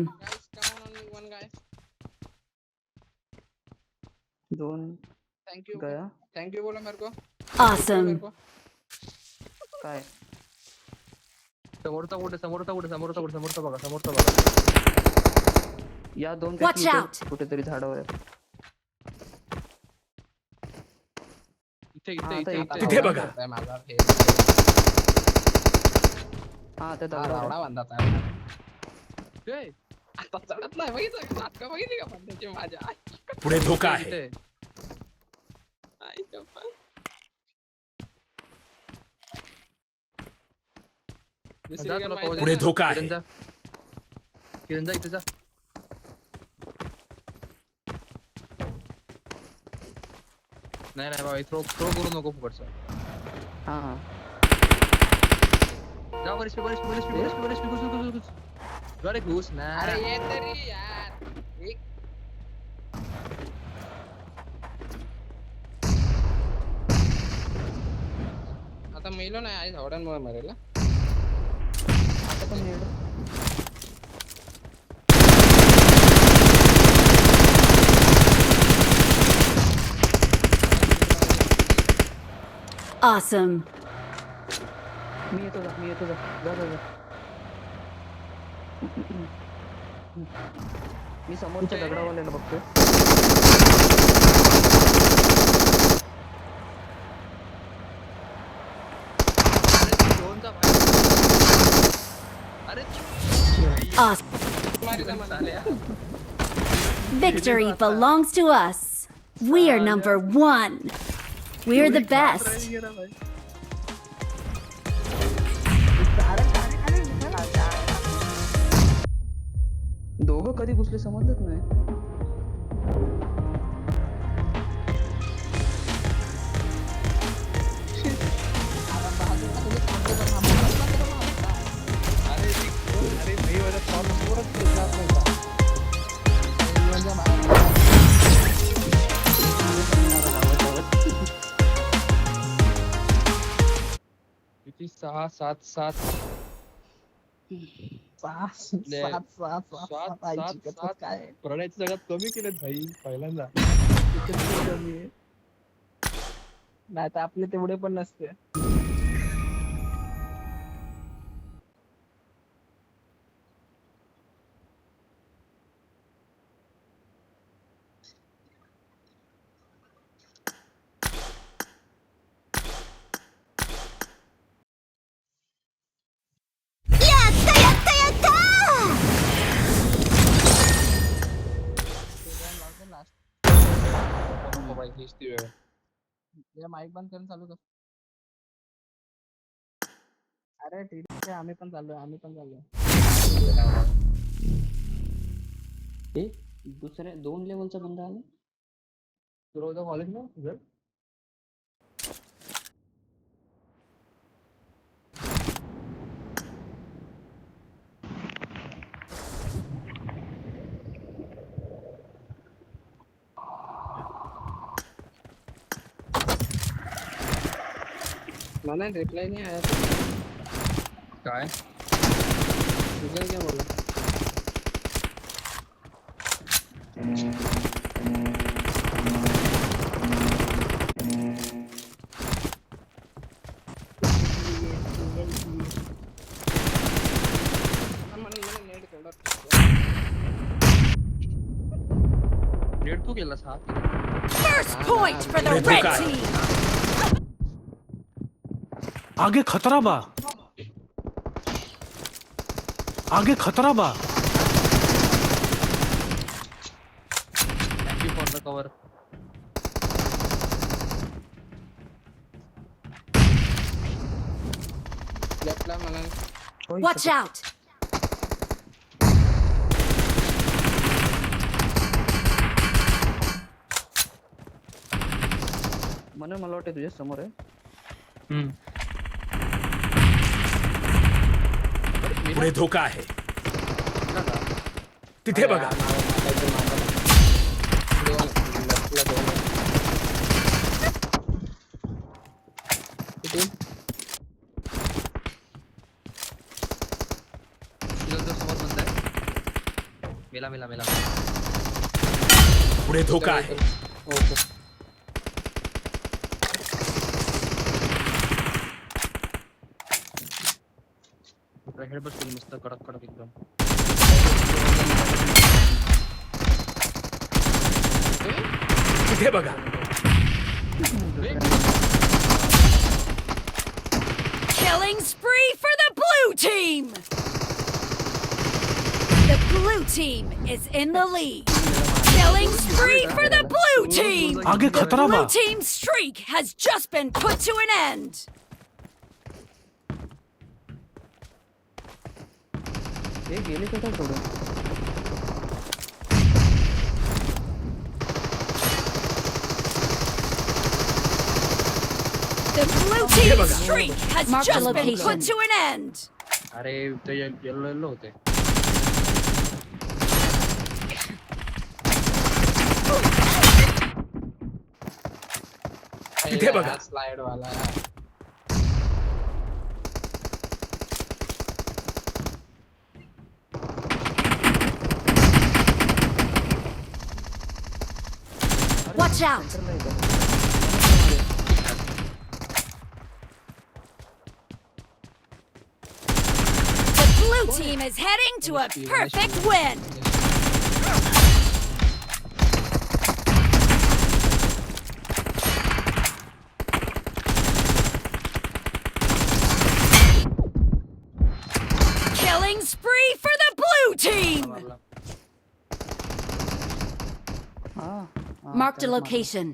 Zone thank you गया. थँक्यू बोला मेरे को Awesome. काय समोरचा बघा. या 2 Watch out. कुठेतरी झाडावर आहे. इथे हा, आता एक- तिथे बघा. माझा हे हा त्या लावडा दगडावर आहे. बांधाचा ए, आता चढत नाही बघितलं नाटकं बघितली का पण त्याची माझ्या पुढे धोका आहे. इथे. आई गप्पा. दुसरी जा gun तुला माहिती पाहू दे. पुढे आहे ना? धोका आहे. किरण जा इथे जा. नाही बाबा थ्रो करू नको फुकटचा. हा हा जा वरिष्ठ अरे घुस ना. अरे ये तरी यार एक आता मेलो नाही आई झावड्यांमुळे मरेल हा. इथं पण नेड. Awesome. मी येतो जा, मी येतो जा. जा जा जा. मी समोरच्या कुठे? दगडावाल्याला बघतोय. अरे दोनचा भाई. अरे Awesome. मारीचा मला. चाले यार. Victory belongs to us. We are number one. We're the best. दोघं कधी घुसले समजत नाही. अरे भाई वाला फॉर्म समोरच दिसला नव्हता. किती 6 7 7 काय प्रणयच्या जगात कमी केलेत भाई पहिल्यांदा. नाही तर आपले तेवढे पण नसते. नको भाई हीच ती वेळ. या माईक बंद करून चालू कर. अरे ठीक आहे आम्ही पण चाललोय. ए दुसऱ्या 2 लेवलचा बंदा आला. सुरवजा कॉलेज ना तुझं. मला रिप्लाय नाही आया. काय तुझं काय बोला. नेट तू केलास हा. First point for the red team. आगे खतरा बा. आगे खतरा बा. Thank you for the cover. लेफ्टला मला Watch out. म्हणून मला वाटतं तुझ्या समोर आहे. पुढे धोका आहे. तिथे बघा. समोर बंद आहे. मेला पुढे धोका आहे. हेड बसतील मस्त कडक एकदम. तिथे बघा. Killing spree for the blue team. The blue team is in the lead. Killing spree for the blue team. आगे The खतरा बा. blue team's streak has just been put to an end. हे गेले का काय सोडून. The blue team's streak has Mark the just been location. put to an end. अरे ते येलो होते. तिथे बघा. स्लाइड वाला Watch out! सेंटरला येतो. The blue team is heading to a perfect win. Killing spree for the blue team. मारला. हा, हा, Marked a त्यालाच मारलं. location.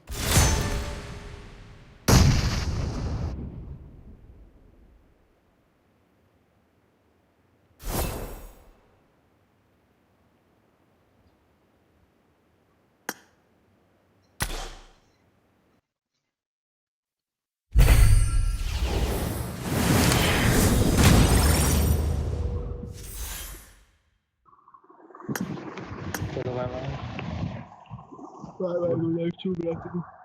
चलो बाय बाय. Bye bye.